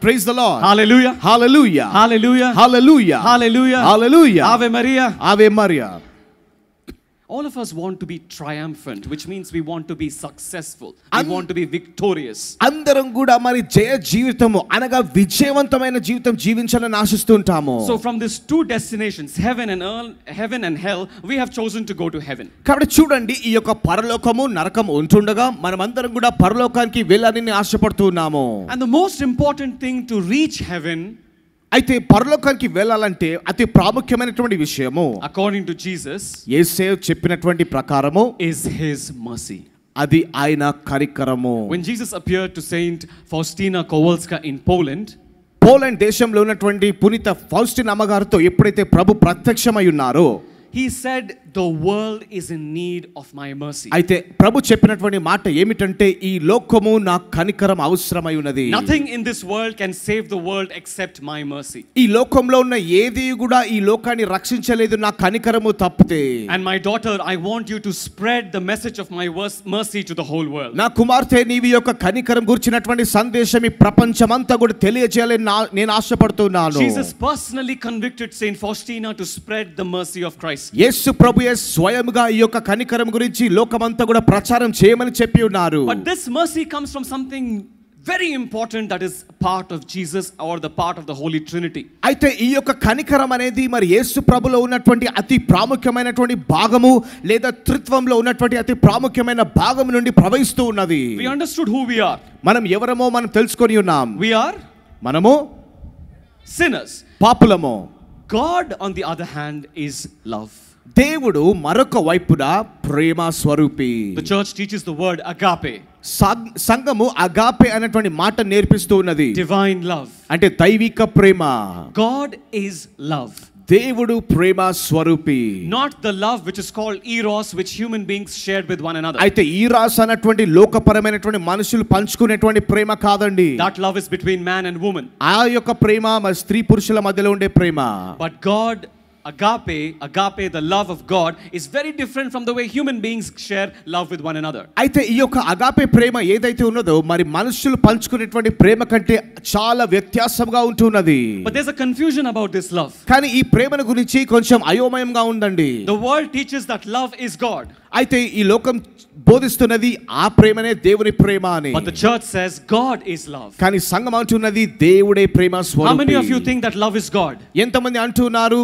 Praise the Lord. Hallelujah. Hallelujah. Hallelujah. Hallelujah. Hallelujah. Hallelujah. Ave Maria. Ave Maria. All of us want to be triumphant, which means we want to be successful. We want to be victorious. అందరం కూడా మరి జయ జీవితము అనగా విజయవంతమైన జీవితం జీవించాలని ఆశిస్తుంటాము. So from these two destinations, heaven and hell, we have chosen to go to heaven. కాబట్టి చూడండి, ఈ యొక్క పరలోకము నరకం ఉంటుండగా మనమందరం కూడా పరలోకానికి వెళ్ళాలని ఆశపడుతున్నాము. And the most important thing to reach heaven, అయితే పరలోకానికి వెళ్ళాలంటే అతి ప్రాముఖ్యమైనటువంటి విషయము, according to Jesus, యేసే చెప్పినటువంటి ప్రకారము, is his mercy. అది ఆయన కనికరము. When Jesus appeared to Saint Faustina Kowalska in Poland, Poland దేశంలో ఉన్నటువంటి పునీత ఫౌస్టిన్ అమ్మగారితో ఎప్పుడైతే ప్రభు ప్రత్యక్షమై ఉన్నారో, he said the world is in need of my mercy. అయితే ప్రభు చెప్పినటువంటి మాట ఏమిటంటే ఈ లోకము నా కనికరం అవసరమై ఉన్నది. Nothing in this world can save the world except my mercy. ఈ లోకంలో ఉన్న ఏది కూడా ఈ లోకాన్ని రక్షించలేదు నా కనికరము తప్పితే. And my daughter, I want you to spread the message of my mercy to the whole world. నా కుమార్తె, నీవి యొక్క కనికరం గురించినటువంటి సందేశం ఈ ప్రపంచమంతా కూడా తెలియజేయాలని నేను ఆశపడుతున్నాను. Jesus personally convicted Saint Faustina to spread the mercy of Christ. యేసు ప్రభుయే స్వయముగా ఈ యొక్క కనికరం గురించి లోకమంతా కూడా ప్రచారం చేయమని చెప్పి ఉన్నారు. But this mercy comes from something very important that is part of Jesus or the part of the Holy Trinity. అయితే ఈ యొక్క కనికరం అనేది మరి యేసు ప్రభులో ఉన్నటువంటి అతి ప్రాముఖ్యమైనటువంటి భాగము లేదా త్రిత్వంలో ఉన్నటువంటి అతి ప్రాముఖ్యమైన భాగం నుండి ప్రవహిస్తూ ఉన్నది. We understood who we are. మనం ఎవరమో మనం తెలుసుకొని ఉన్నాం. We are మనము sinners. పాపులము. God on the other hand is love. దేవుడు మరొక వైపున ప్రేమ స్వరూపి. The church teaches the word agape. సంఘము అగాపే అనేటువంటి మాట నేర్పిస్తూ ఉన్నది. Divine love. అంటే దైవిక ప్రేమ. God is love. దేవుడు ప్రేమ స్వరూపి. Not the love which is called eros, which human beings shared with one another. అయితే ఈరాస్ అనేటువంటి లోకపరమైనటువంటి మనుషులు పంచుకునేటువంటి ప్రేమ కాదండి. That love is between man and woman. ఆ యొక్క ప్రేమ మరి స్త్రీ పురుషుల మధ్యలో ఉండే ప్రేమ. But God, agape, the love of God is very different from the way human beings share love with one another. అయితే ఈ యొక్క అగాపే ప్రేమ ఏదైతే ఉన్నదో మరి మనుషులు పంచుకునేటువంటి ప్రేమ కంటే చాలా వ్యత్యాసంగా ఉంటున్నది. But there's a confusion about this love. కానీ ఈ ప్రేమను గురించి కొంచెం అయోమయంగా ఉందండి. The world teaches that love is God. అయితే ఈ లోకం బోధిస్తున్నది ఆ ప్రేమనే దేవుని ప్రేమ అని. But the church says God is love. కానీ సంఘం అంటున్నది దేవుడే ప్రేమ స్వరూపి. How many of you think that love is God? ఎంతమంది అంటున్నారు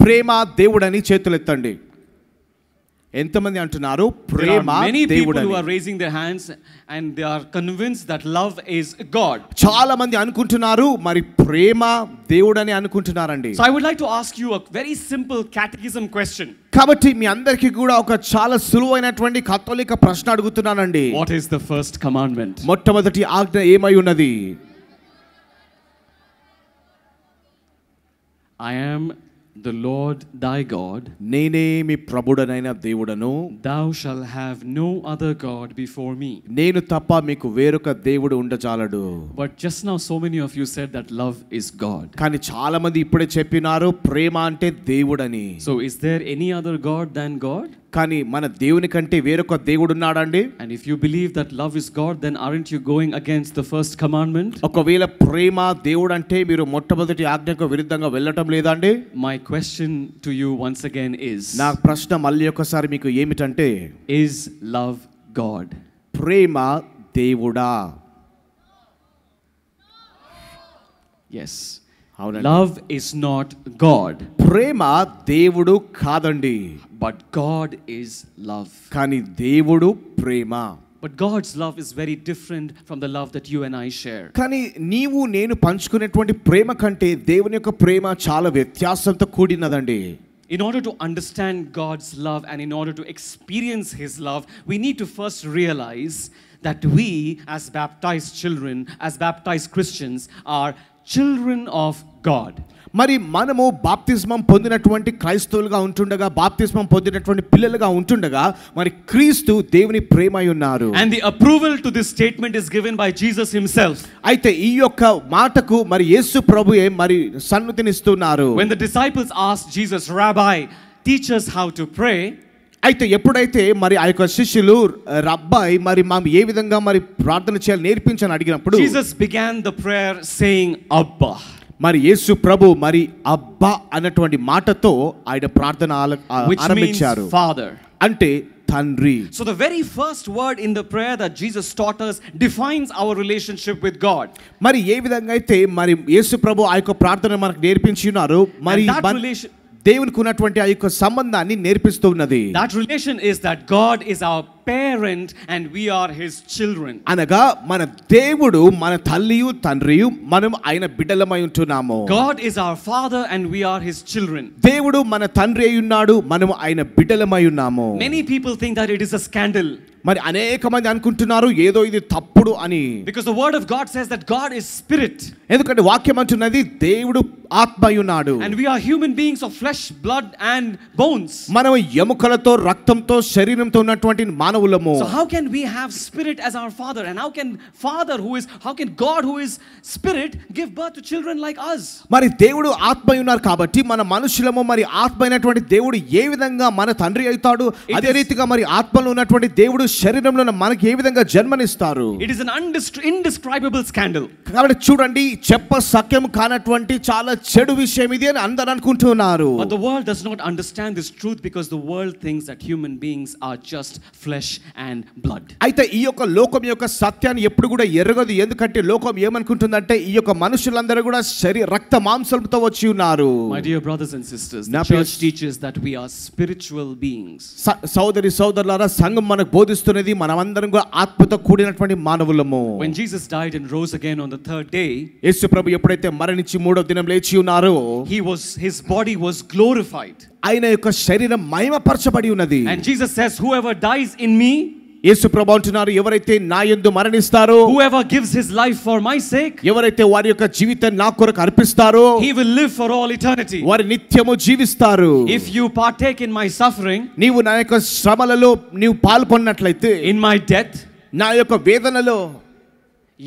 ప్రేమ దేవుడని? చేతులెత్తండి. ఎంతమంది అంటున్నారు ప్రేమ దేవుడని? Many people who are raising their hands and they are convinced that love is God. చాలా మంది అనుకుంటున్నారు మరి ప్రేమ దేవుడని అనుకుంటున్నారండి. So I would like to ask you a very simple catechism question. కాబట్టి మీ అందరికీ కూడా ఒక చాలా సులువైనటువంటి కథోలిక ప్రశ్న అడుగుతున్నానండి. What is the first commandment? మొట్టమొదటి ఆజ్ఞ ఏమై ఉన్నది? I am the Lord thy God. నేనే మీ ప్రభుడనైన దేవుడను. Thou shalt have no other God before me. నేను తప్ప మీకు వేరొక దేవుడు ఉండజాలడు. But just now so many of you said that love is God. కానీ చాలా మంది ఇప్పుడే చెప్పినారు ప్రేమ అంటే దేవుడని. So is there any other God than God? కానీ మన దేవుని కంటే వేరొక దేవుడు ఉన్నాడండి? And if you believe that love is God, then aren't you going against the first commandment? ఒకవేళ ప్రేమ దేవుడు అంటే మీరు మొట్టమొదటి ఆజ్ఞకు విరుద్ధంగా వెళ్ళటం లేదండి? My question to you once again is, నా ప్రశ్న మళ్ళీ ఒకసారి మీకు ఏమిటంటే, is love God? ప్రేమ దేవుడా? Yes. అవునండి. Love is not God. ప్రేమ దేవుడు కాదండి. But God is love. కానీ దేవుడు ప్రేమ. But God's love is very different from the love that you and I share. కానీ నీవు నేను పంచుకునేటువంటి ప్రేమ కంటే దేవుని యొక్క ప్రేమ చాలా వ్యత్యాసంతో కూడినదండి. In order to understand God's love and in order to experience His love, we need to first realize that we, as baptized children, as baptized Christians, are children of God. మరి మనము బాప్తిస్మం పొందినటువంటి క్రైస్తవులుగా ఉంటుండగా, బాప్తిస్మం పొందినటువంటి పిల్లలుగా ఉంటుండగా, మరి క్రీస్తు దేవుని ప్రేమై ఉన్నారు. And the approval to this statement is given by Jesus himself. అయితే ఈ యొక్క మాటకు మరి యేసు ప్రభువే మరి సన్నుతినిస్తున్నారు. When the disciples asked Jesus, "Rabbi, teach us how to pray." అయితే ఎప్పుడైతే మరి ఆ యొక్క శిష్యులు రబ్బాయి మరి మనం ఏ విధంగా మరి ప్రార్థన చేయాలి నేర్పించని అడిగినప్పుడు Jesus began the prayer saying, "Abba." మరి యేసు ప్రభు మరి అబ్బా అన్నటువంటి మాటతో ఆయన ప్రార్థన which means ఆరంభించారు. Father. అంటే తండ్రి. So the very first word in the prayer that Jesus taught us defines our relationship with God. మరి ఏ విధంగా అయితే మరి యేసు ప్రభు ఆ యొక్క ప్రార్థన మనకు నేర్పించి ఉన్నారు, మరి దేవునికి ఉన్నటువంటి ఆ యొక్క సంబంధాన్ని నేర్పిస్తూ ఉన్నది. That relation is that God is our parent and we are his children. అనగా మన దేవుడు మన తల్లియు తండ్రియు మనం ఆయన బిడ్డలమై ఉంటున్నాము. God is our father and we are his children. దేవుడు మన తండ్రి అయి ఉన్నాడు, మనం ఆయన బిడ్డలమై ఉన్నాము. Many people think that it is a scandal. మరి అనేక మంది అనుకుంటున్నారు ఏదో ఇది తప్పుడు అని. Because the word of God says that God is spirit. ఎందుకంటే వాక్యం అంటున్నది దేవుడు ఆత్మ అయి ఉన్నాడు. And we are human beings of flesh, blood and bones. మనం ఎముకలతో రక్తంతో శరీరంతో ఉన్నటువంటి మానవులము. So how can we have spirit as our father, and how can God who is spirit give birth to children like us? మరి దేవుడు ఆత్మ అయి ఉన్నారు కాబట్టి మన మనుషులము మరి ఆత్మ అయినటువంటి దేవుడు ఏ విధంగా మన తండ్రి అవుతాడు, అదే రీతిగా మరి ఆత్మలో ఉన్నటువంటి దేవుడు శరీరంలో మనకి ఏ విధంగా జన్మనిస్తారు. It is an indescribable scandal. కాబట్టి చూడండి, చెప్ప సఖ్యం కానటువంటి చాలా చెడు విషయం ఇది అని అందరూ అనుకుంటున్నారు. But the world does not understand this truth because the world thinks that human beings are just flesh and blood. అయితే ఈ యొక్క లోకం యొక్క సత్యాన్ని ఎప్పుడు కూడా ఎరగదు. ఎందుకంటే లోకం ఏమనుకుంటుందంటే ఈ యొక్క మనుషులందరూ కూడా రక్త మాంసంతో వచ్చి ఉన్నారు. My dear brothers and sisters, the church teaches that we are spiritual beings. సోదరి సోదరులారా, సంఘం మనకు బోధిస్తున్నది మనమందరం కూడా ఆత్మతో కూడినటువంటి మానవులము. When Jesus died and rose again on the third day, యేసు ప్రభు ఎప్పుడైతే మరణించి మూడో దినం లేచి ఉన్నారో, his body was glorified. ఆయన యొక్క శరీరం మహిమపరచబడి ఉన్నది. And Jesus says, whoever dies in me, యేసు ప్రభు అంటున్నారు, ఎవరైతే నా యందు మరణిస్తారో, whoever gives his life for my sake, ఎవరైతే వారి యొక్క జీవితాన్ని నా కొరకు అర్పిస్తారో, he will live for all eternity. వారు నిత్యము జీవిస్తారు. If you partake in my suffering, నీవు నా యొక్క శ్రమలలో నీవు పాల్గొన్నట్లయితే, in my death, నా యొక్క వేదనలో,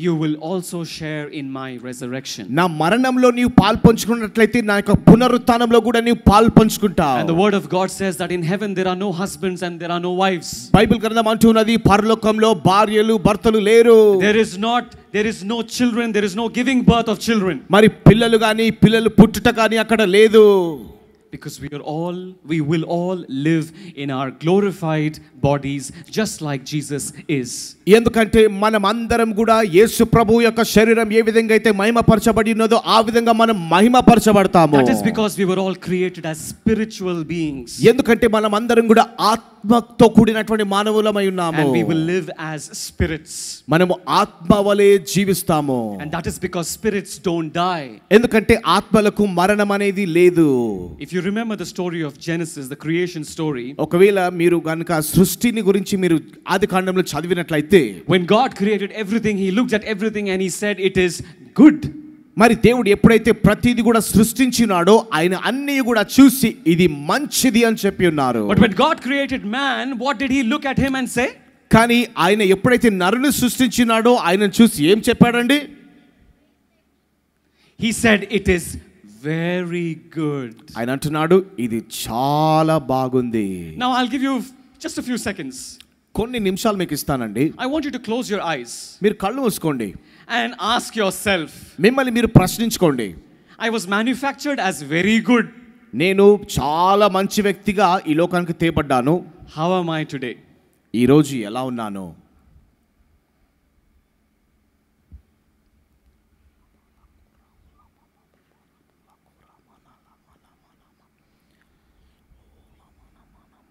you will also share in my resurrection. నా మరణంలో నీవు పాల్పంచుకున్నట్లయితే నా యొక్క పునరుత్థానంలో కూడా నీవు పాల్పంచుకుంటావు. And the word of God says that in heaven there are no husbands and there are no wives. Bible గ్రంథం అంటున్నది పరలోకంలో భార్యలు భర్తలు లేరు. There is no children, there is no giving birth of children. మరి పిల్లలు గాని పిల్లలు పుట్టుట గాని అక్కడ లేదు. Because we will all live in our glorified bodies just like Jesus is. ఎందుకంటే మనం అందరం కూడా యేసు ప్రభువు యొక్క శరీరం ఏ విధంగా అయితే మహిమపరచబడి ఉన్నదో ఆ విధంగా మనం మహిమపరచబడతాము. That is because we were all created as spiritual beings. ఎందుకంటే మనం అందరం కూడా ఆత్మతో కూడినటువంటి మానవులమై ఉన్నాము. And we will live as spirits. మనము ఆత్మ వలె జీవిస్తాము. And that is because spirits don't die. ఎందుకంటే ఆత్మలకు మరణం అనేది లేదు. If you remember the story of Genesis, the creation story, ఒకవేళ మీరు గనుక సృష్టిని గురించి మీరు ఆదికాండంలో చదివినట్లయితే, when God created everything, he looked at everything and he said it is good. మరి దేవుడు ఎప్పుడైతే ప్రతిది కూడా సృష్టించినాడో ఆయన అన్ని కూడా చూసి ఇది మంచిది అని చెప్పి ఉన్నారు. But when God created man, what did he look at him and say? కానీ ఆయన ఎప్పుడైతే నరుని సృష్టించినాడో ఆయనను చూసి ఏం చెప్పాడండి? He said it is very good. ఆయన అంటున్నాడు ఇది చాలా బాగుంది. Now I'll give you just a few seconds. కొన్ని నిమిషాలు మీకు ఇస్తానండి. I want you to close your eyes. మీరు కళ్ళు మూసుకోండి. And ask yourself. మిమ్మల్ని మీరు ప్రశ్నించుకోండి. I was manufactured as very good. నేను చాలా మంచి వ్యక్తిగా ఈ లోకానికి తేబడ్డాను. How am I today? ఈ రోజు ఎలా ఉన్నాను?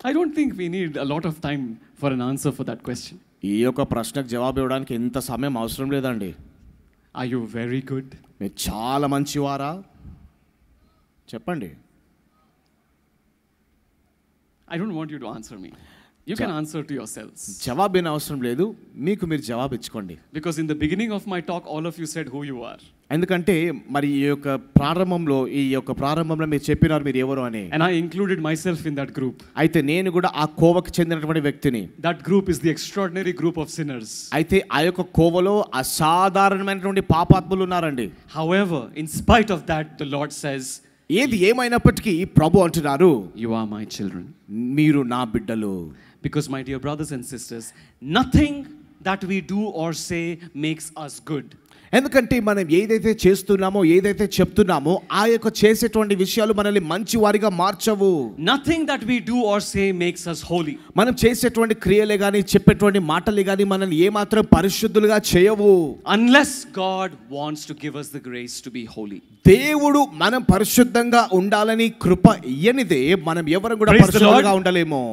I don't think we need a lot of time for an answer for that question. ఈ యొక్క ప్రశ్నకు జవాబు ఇవ్వడానికి ఎంత సమయం అవసరం లేదండి. Are you very good? మీరు చాలా మంచివారా? చెప్పండి. I don't want you to answer me. You can answer to yourselves. జవాబేం అవసరం లేదు, మీకు మీరు జవాబు ఇచ్చుకోండి. Because in the beginning of my talk, all of you said who you are. ఎందుకంటే మరి ఈ యొక్క ప్రారంభంలో మీరు చెప్పినారు మీరు ఎవరు అని. And I included myself in that group. అయితే నేను కూడా ఆ కోవకు చెందినటువంటి వ్యక్తిని. That group is the extraordinary group of sinners. అయితే ఆ యొక్క కోవలో అసాధారణమైనటువంటి పాపాత్ములు ఉన్నారండి. However, in spite of that, the Lord says, ఏది ఏమైనప్పటికీ ప్రభు అంటున్నారు, you are my children. మీరు నా బిడ్డలు. Because my dear brothers and sisters, nothing that we do or say makes us good. ఎందుకంటే మనం ఏదైతే చేస్తున్నామో ఏదైతే చెప్తున్నామో ఆ యొక్క చేసేటువంటి విషయాలు మనల్ని మంచి వారిగా మార్చవు. Nothing that we do or say makes us holy. మనం చేసేటువంటి క్రియలే గాని చెప్పేటువంటి మాటలే గాని మనల్ని ఏమాత్రం పరిశుద్ధులుగా చేయవు. Unless God wants to give us the grace to be holy. దేవుడు మనం పరిశుద్ధంగా ఉండాలని కృప ఇయ్యనిదే మనం ఎవరు కూడా పరిశుద్ధంగా ఉండలేము.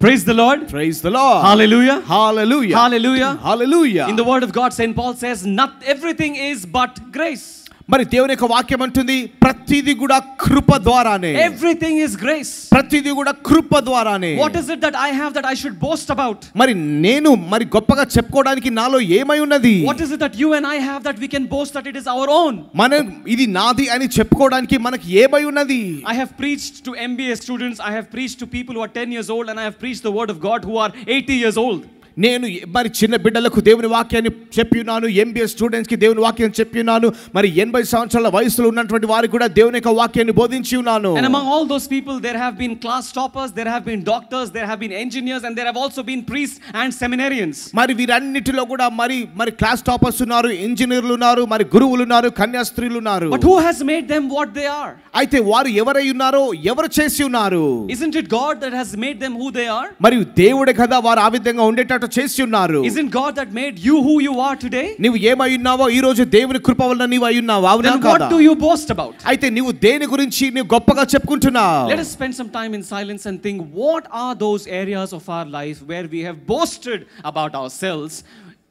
Praise the Lord. Praise the Lord. Hallelujah. Hallelujah. Hallelujah. Hallelujah. In the word of God, St. Paul says, not everything is but grace. మరి దేవుని యొక్క వాక్యం అంటుంది ప్రతిది కూడా కృప ద్వారానే. Everything is grace. ప్రతిది కూడా కృప ద్వారానే. What is it that I have that I should boast about? మరి నేను మరి గొప్పగా చెప్పుకోవడానికి నాలో ఏమై ఉన్నది? What is it that you and I have that we can boast that it is our own? మనం ఇది నాది అని చెప్పుకోవడానికి మనకి ఏమై ఉన్నది? I have preached to MBA students, I have preached to people who are 10 years old, and I have preached the word of God who are 80 years old. నేను మరి చిన్న బిడ్డలకు దేవుని వాక్యాన్ని చెప్పినాను, ఎంబీఏ స్టూడెంట్స్కి దేవుని వాక్యాన్ని చెప్పినాను, మరి 80 సంవత్సరాల వయసులో ఉన్నటువంటి వారికి కూడా దేవుని యొక్క వాక్యాన్ని బోధించి ఉన్నాను. And among all those people there have been class toppers, there have been doctors, there have been engineers, and there have also been priests and seminarians. మరి వీరన్నిటిలో కూడా మరి క్లాస్ టాపర్స్ ఉన్నారు, ఇంజనీర్లు ఉన్నారు, మరి గురువులు ఉన్నారు, కన్యాస్త్రీలు ఉన్నారు. But who has made them what they are? అయితే వారు ఎవరై ఉన్నారో ఎవరు చేసి ఉన్నారు? Isn't it God that has made them who they are? మరి దేవుడే కదా వారు ఆ విధంగా ఉండేటట్టు చేసి ఉన్నారు. Isn't God that made you who you are today? నీవు ఏమై ఉన్నావో ఈ రోజు దేవుని కృప వలన నీవు అయి ఉన్నావు. అవునా కాదా? Then what do you boast about? అయితే నీవు దేని గురించి నీవు గొప్పగా చెప్పుకుంటున్నావు? Let us spend some time in silence and think, what are those areas of our life where we have boasted about ourselves,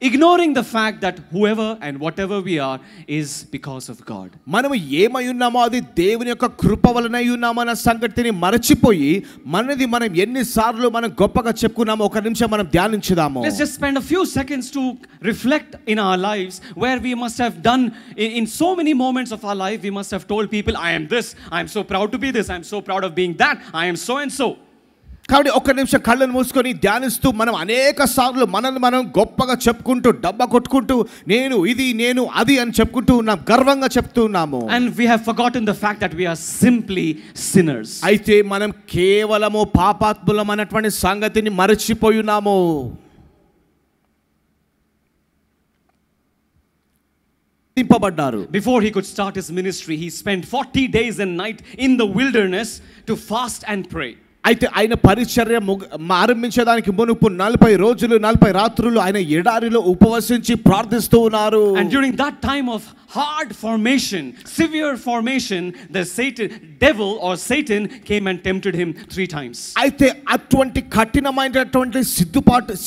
ignoring the fact that whoever and whatever we are is because of God. మనము ఏమై ఉన్నామో అది దేవుని యొక్క కృప వలన ఉన్నామన్న సంగతిని మరచిపోయి మనది మనం ఎన్నిసార్లు మనం గొప్పగా చెప్పుకున్నామో ఒక నిమిషం మనం ధ్యానించుదాము. Let's just spend a few seconds to reflect in our lives where we must have done in so many moments of our life we must have told people, I am this, I am so proud to be this, I am so proud of being that, I am so and so. కాబట్టి ఒక్క నిమిషం కళ్ళను మూసుకొని ధ్యానిస్తూ మనం అనేక సార్లు మనల్ని మనం గొప్పగా చెప్పుకుంటూ డబ్బా కొట్టుకుంటూ నేను ఇది నేను అది అని చెప్పుకుంటూ ఉన్నాం, గర్వంగా చెప్తూ ఉన్నాము. And we have forgotten the fact that we are simply sinners. అయితే మనం కేవలము పాపాత్ములం అన్నటువంటి సంగతిని మరచిపోయి ఉన్నాము. Before he could start his ministry, he spent 40 days and night in the wilderness to fast and pray. అయితే ఆయన పరిచర్య ఆరంభించడానికి మునుపు 40 రోజులు 40 రాత్రులు ఆయన ఎడారిలో ఉపవసించి ప్రార్థిస్తూ ఉన్నారు. And during that time of hard formation, severe formation, the devil or Satan came and tempted him 3 times. అయితే అటువంటి కఠినమైనటువంటి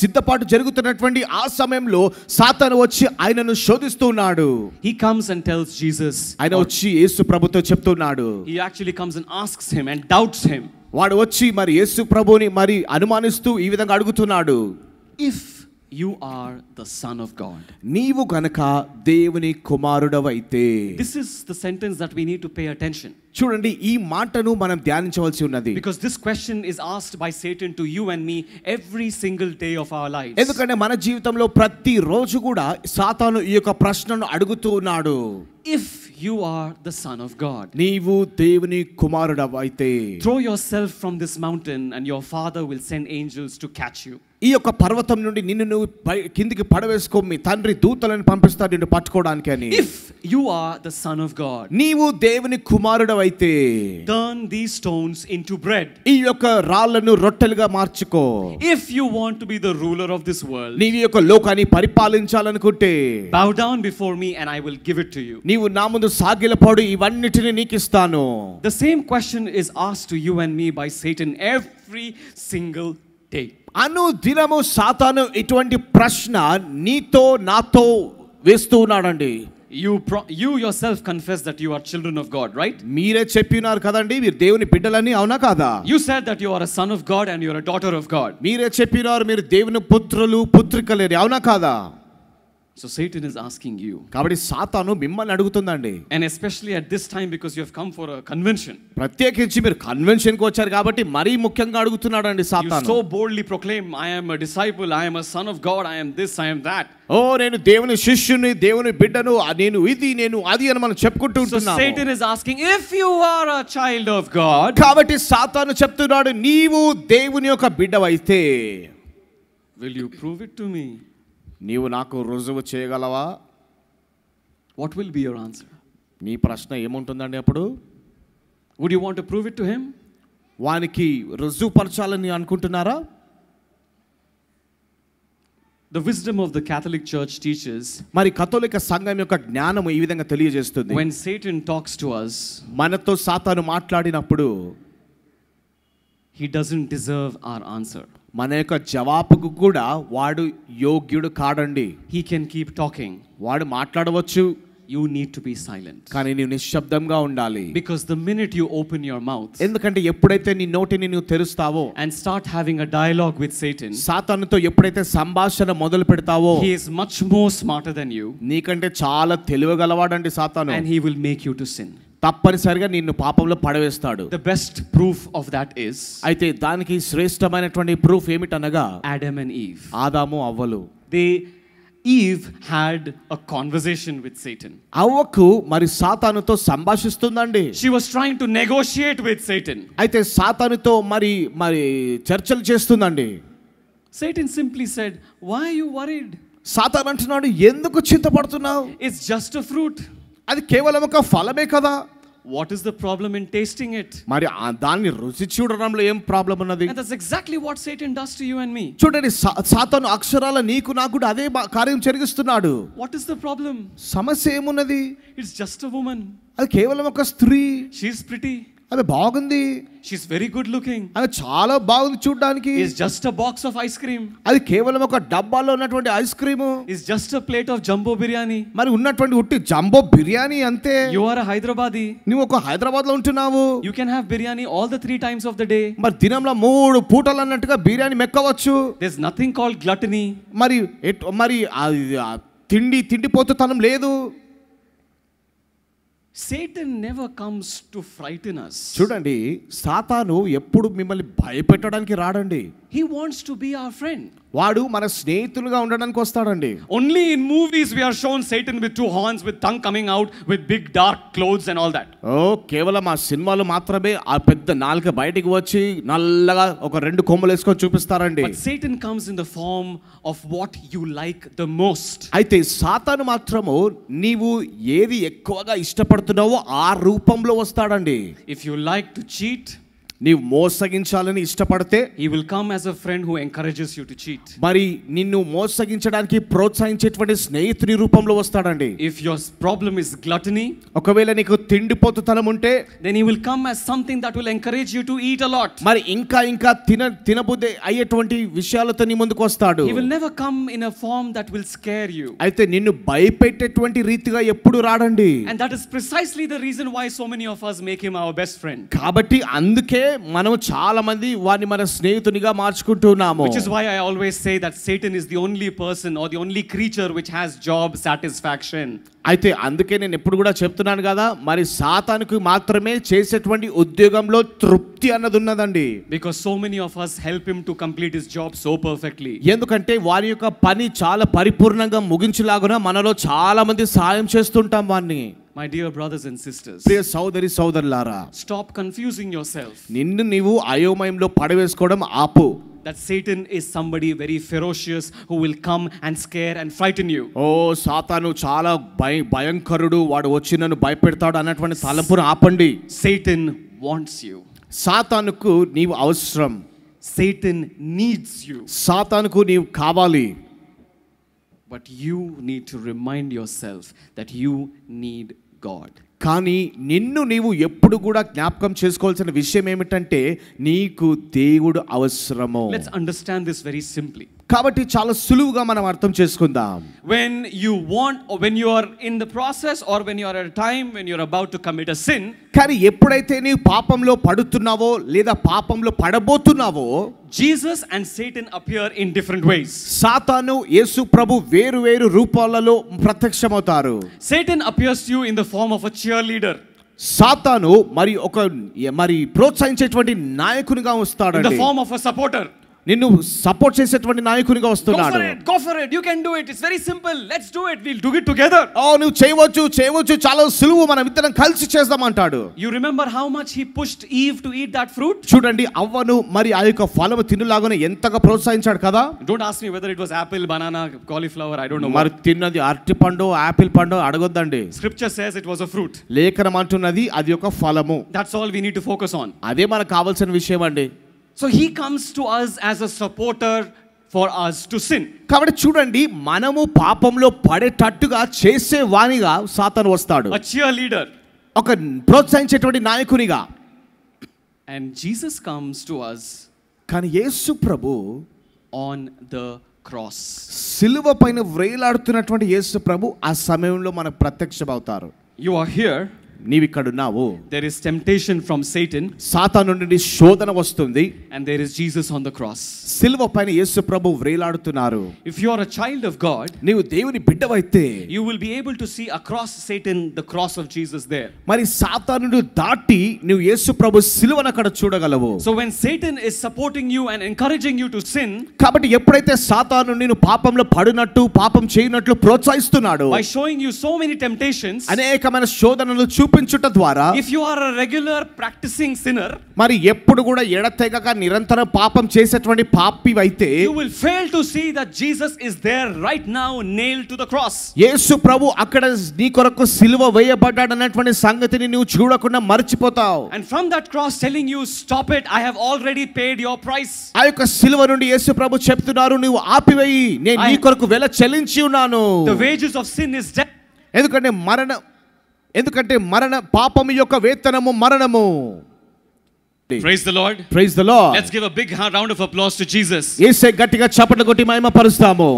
సిద్ధపాటు జరుగుతున్నటువంటి ఆ సమయంలో సాతాను వచ్చి ఆయనను శోధిస్తూ ఉన్నాడు. He comes and tells Jesus. ఆయన వచ్చి యేసు ప్రభుతో చెప్తున్నాడు. He actually comes and asks him and doubts him. వాడు వచ్చి మరి యేసు ప్రభుని మరి అనుమానిస్తూ ఈ విధంగా అడుగుతున్నాడు. If you are the son of God, నీవు గనుక దేవుని కుమారుడవైతే. This is the sentence that we need to pay attention. చూడండి ఈ మాటను మనం ధ్యానించవలసి ఉన్నది. Because this question is asked by Satan to you and me every single day of our lives. ఎందుకంటే మన జీవితంలో ప్రతి రోజు కూడా సాతాను ఈ యొక్క ప్రశ్నను అడుగుతూ ఉన్నాడు. If you are the son of God, నీవు దేవుని కుమారుడవైతే. Throw yourself from this mountain and your father will send angels to catch you. ఈ యొక్క పర్వతం నుండి నిన్ను నువ్వు కిందికి పడవేసుకో, మీ తండ్రి దూతలను పంపిస్తాడు నిన్ను పట్టుకోవడానికి అని. If you are the son of God, నీవు దేవుని కుమారుడవైతే. turn these stones into bread. ఈ యొక్క రాళ్లను రొట్టెలుగా మార్చుకో. If you want to be the ruler of this world, నీవు ఈ యొక్క లోకాన్ని పరిపాలించాలనుకుంటే. bow down before me and I will give it to you. నీవు నా ముందు సాగిలపడు, ఇవన్నిటిని నీకు ఇస్తాను. The same question is asked to you and me by Satan every single day. అనుదినము సాతాను ఇటువంటి ప్రశ్న నీతో నాతో వేస్తూ ఉన్నాడండి. You yourself confess that you are children of God, right? మీరే చెప్పినారు కదండి మీరు దేవుని బిడ్డలని, అవునా కాదా? You said that you are a son of God and you are a daughter of God. మీరే చెప్పినారు మీరు దేవుని పుత్రులు పుత్రికలేని, అవునా కాదా? So Satan is asking you. కాబట్టి సాతాను మిమ్మల్ని అడుగుతుందండి. And especially at this time because you have come for a convention. ప్రత్యేకించి మీరు కన్వెన్షన్ కి వచ్చారు కాబట్టి మరీ ముఖ్యంగా అడుగుతున్నాడండి సాతాను. You so boldly proclaim, I am a disciple, I am a son of God, I am this, I am that. ఓ నేను దేవుని శిష్యుని, దేవుని బిడ్డను, నేను ఇది నేను అది అని మనం చెప్పుకుంటూ ఉంటున్నాము. So Satan is asking, if you are a child of God, కాబట్టి సాతాను చెప్తున్నాడు నీవు దేవుని యొక్క బిడ్డవైతే will you prove it to me? నీవు నాకు రుజువు చేయగలవా? What will be your answer? నీ ప్రశ్న ఏముంటుందండి అప్పుడు? Would you want to prove it to him? వానికి రుజువుపరచాలని అనుకుంటున్నారా? The wisdom of the Catholic Church teaches, మరి కథోలిక సంఘం యొక్క జ్ఞానము ఈ విధంగా తెలియజేస్తుంది. when Satan talks to us, మనతో సాతాను మాట్లాడినప్పుడు he doesn't deserve our answer. మన యొక్క జవాబుకు కూడా వాడు యోగ్యుడు కాడండి. He can keep talking. వాడు మాట్లాడవచ్చు, You need to be silent. కానీ నీవు నిశ్శబ్దంగా ఉండాలి. Because the minute you open your mouth ఎందుకంటే ఎప్పుడైతే నీ నోటిని నువ్వు తెరుస్తావో and start having a dialogue with Satan, సాతానుతో ఎప్పుడైతే సంభాషణ మొదలు పెడతావో he is much more smarter than you, నీకంటే చాలా తెలివిగలవాడండి సాతాను. and he will make you to sin. తప్పనిసరిగా నిన్ను పాపంలో పడవేస్తాడు. The best proof of that is అయితే దానికి శ్రేష్టమైనటువంటి ప్రూఫ్ ఏమిటనగా Adam and Eve. ఆదాము అవ్వలు. Eve had a conversation with Satan. అవ్వకు మరి సాతానుతో సంభాషిస్తుందండి. She was trying to negotiate with Satan. అయితే సాతానుతో మరి చర్చలు చేస్తుందండి. Satan simply said, "Why are you worried? సాతాను అంటున్నాడు ఎందుకు చింతపడుతున్నావు? It's just a fruit. అది కేవలం ఒక ఫలమే కదా. What is the problem in tasting it?" మరి దాన్ని రుచి చూడడంలో ఏం ప్రాబ్లం ఉన్నది? And that's exactly what Satan does to you and me. చూడండి సాతాను అక్షరాల నీకు నాకు కూడా అదే కార్యం జరిగిస్తున్నాడు. What is the problem? సమస్య ఏమున్నది? It's just a woman. అది కేవలం ఒక స్త్రీ. She's pretty. ఆమె బాగుంది. She's very good looking. ఆమె చాలా బాగుంది చూడడానికి. It's just a box of ice cream. అది కేవలం ఒక డబ్బాలో ఉన్నటువంటి ice cream. It's just a plate of jumbo biryani. మరి ఉన్నటువంటి ఉట్టి జంబో బిర్యానీ అంతే. You are a Hyderabadi. నువ్వు ఒక హైదరాబాద్ లో ఉంటున్నావు. You can have biryani all the 3 times of the day. మరి దినంలో 3 పూటలు అన్నట్టుగా biryani మెక్కవచ్చు. There's nothing called gluttony. మరి తిండిపోతుతనం లేదు. Satan never comes to frighten us. చూడండి సాతాను ఎప్పుడు మిమ్మల్ని భయపెట్టడానికి రాడండి. He wants to be our friend. వాడు మన స్నేహితులుగా ఉండడానికి వస్తాడండి. Only in movies we are shown Satan with 2 horns, with tongue coming out, with big dark clothes and all that. కేవలం ఆ సినిమాలో మాత్రమే ఆ పెద్ద నాలుక బయటికి వచ్చి నల్లగా ఒక 2 కొమ్ములు వేసుకొని చూపిస్తారండి. But Satan comes in the form of what you like the most. అయితే సాతాను మాత్రము నీవు ఏది ఎక్కువగా ఇష్టపడుతున్నావో ఆ రూపంలో వస్తాడండి. If you like to cheat, నీవు మోసగించాలని ఇష్టపడితే he will come as a friend who encourages you to cheat. మరి నిన్ను మోసగించడానికి ప్రోత్సహించేటువంటి స్నేహితుని రూపంలో వస్తాడండి. If your problem is gluttony, ఒకవేళ నీకు తిండిపోతుతనం ఉంటే then he will come as something that will encourage you to eat a lot. మరి ఇంకా తినబుద్ధి అయ్యేటువంటి విషయాలతో నీ ముందుకు వస్తాడు. He will never come in a form that will scare you. అయితే నిన్ను భయపెట్టేటువంటి రీతిగా ఎప్పుడు రాడండి. And that is precisely the reason why so many of us make him our best friend. కాబట్టి అందుకే మనం చాలా మంది వారిని మన స్నేహితునిగా మార్చుకుంటున్నాము. Which is why I always say that Satan is the only person or the only creature which has job satisfaction. అయితే అందుకే నేను ఎప్పుడు కూడా చెప్తున్నాను కదా మరి సాతానుకు మాత్రమే చేసేటువంటి ఉద్యోగంలో తృప్తి అన్నది ఉన్నదండి. Because so many of us help him to complete his job so perfectly. ఎందుకంటే వారి యొక్క పని చాలా పరిపూర్ణంగా ముగించలాగున మనలో చాలా మంది సాయం చేస్తుంటాం వారిని. My dear brothers and sisters, ప్రియ సోదరి సోదరులారా, stop confusing yourself. నిన్ను నీవు అయోమయంలో పడవేసుకోవడం ఆపు. That Satan is somebody very ferocious who will come and scare and frighten you. సాతాను చాలా భయంకరుడు, వాడు వచ్చి నన్ను భయపెడతాడు అన్నటువంటి తలంపును ఆపండి. Satan wants you. సాతానుకు నీవు అవసరం. Satan needs you. సాతానుకు నీవు కావాలి. But you need to remind yourself that you need God. కానీ నిన్ను నీవు ఎప్పుడు కూడా జ్ఞాపకం చేసుకోవాల్సిన విషయం ఏమిటంటే నీకు దేవుడు అవసరము. Let's understand this very simply. కాబట్టి చాలా సులువుగా మనం అర్థం చేసుకుందాం. When you want, or when you are in the process, or when you are at a time when you are about to commit a sin, కానీ ఎప్పుడైతే నీవు పాపంలో పడుతున్నావో లేదా పాపంలో పడబోతున్నావో, Jesus and Satan appear in different ways. సాతాను యేసు ప్రభు వేరు వేరు రూపాలలో ప్రత్యక్షమవుతారు. Satan appears to you in the form of a cheerleader. సాతాను మరి ప్రోత్సహించేటువంటి నాయకునిగా In వస్తాడండి. the form of a supporter. నిన్ను సపోర్ట్ చేసేటువంటి నాయకునిగా వస్తున్నాడు. Go for it, you can do it, it's very simple, let's do it, we'll do it together. నువ్వు చేయవచ్చు చాలా సులువు, మనం ఇద్దరం కలిసి చేద్దామంటాడు. You remember how much he pushed Eve to eat that fruit? చూడండి, అవ్వను మరి ఆ యొక్క ఫలము తినులాగానే ఎంతగా ప్రోత్సహించాడు కదా. Don't ask me whether it was apple, banana, cauliflower, I don't know. మరి తిన్నది అరటి పండు, ఆపిల్ పండు అడగొద్దండి. Scripture says it was a fruit. లేఖనం అంటున్నది అది ఒక ఫలము. That's all we need to focus on. అదే మనకు కావాల్సిన విషయం అండి. So he comes to us as a supporter for us to sin. కాబట్టి చూడండి, మనము పాపంలో పడేటట్టుగా చేసే వానిగా సాతాను వస్తాడు. A cheerleader. ఒక ప్రోత్సహించేటువంటి నాయకునిగా. And Jesus comes to us కానీ యేసు ప్రభు on the cross. సిలువ పైన వ్రేలాడుతున్నటువంటి యేసు ప్రభు ఆ సమయంలో మనకు ప్రత్యక్షమవుతారు. You are here. నీవు ఇక్కడ ఉన్నావు. There is temptation from Satan. సాతాను నుండి శోధన వస్తుంది. And there is Jesus on the cross. సిలువ పైన యేసు ప్రభు వ్రేలాడుతున్నారు. If you are a child of God, నీవు దేవుని బిడ్డవైతే you will be able to see across Satan the cross of Jesus there. మరి సాతానును దాటి నీవు యేసు ప్రభు సిలువను అక్కడ చూడగలవు. So when Satan is supporting you and encouraging you to sin, కాబట్టి ఎప్పుడైతే సాతాను నిన్ను పాపంలో పడినట్టు పాపం చేయనట్లు ప్రోత్సహిస్తున్నాడు, by showing you so many temptations, అనేకమైన శోధనలు చూపించుట ద్వారా, if you are a regular practicing sinner, మరి ఎప్పుడు కూడా ఎడతెగక నిరంతరం పాపం చేసేటువంటి పాపివైతే, you will fail to see that Jesus is there right now nailed to the cross. యేసు ప్రభు అక్కడ నీ కొరకు సిలువ వేయబడ్డాడు అన్నటువంటి సంగతిని నువ్వు చూడకుండా మర్చిపోతావు. And from that cross telling you, stop it, I have already paid your price. ఆ యొక్క సిలువ నుండి యేసు ప్రభు చెప్తున్నారు, నువ్వు ఆపివేయి, నేను నీ కొరకు వెల చెల్లించి ఉన్నాను. The wages of sin is death. ఎందుకంటే మరణ పాపము యొక్క వేతనము మరణము. Praise the Lord. Praise the Lord. Let's give a big round of applause to Jesus. యేసే గట్టిగా చప్పట్లు కొట్టి మహిమ పరుస్తాము.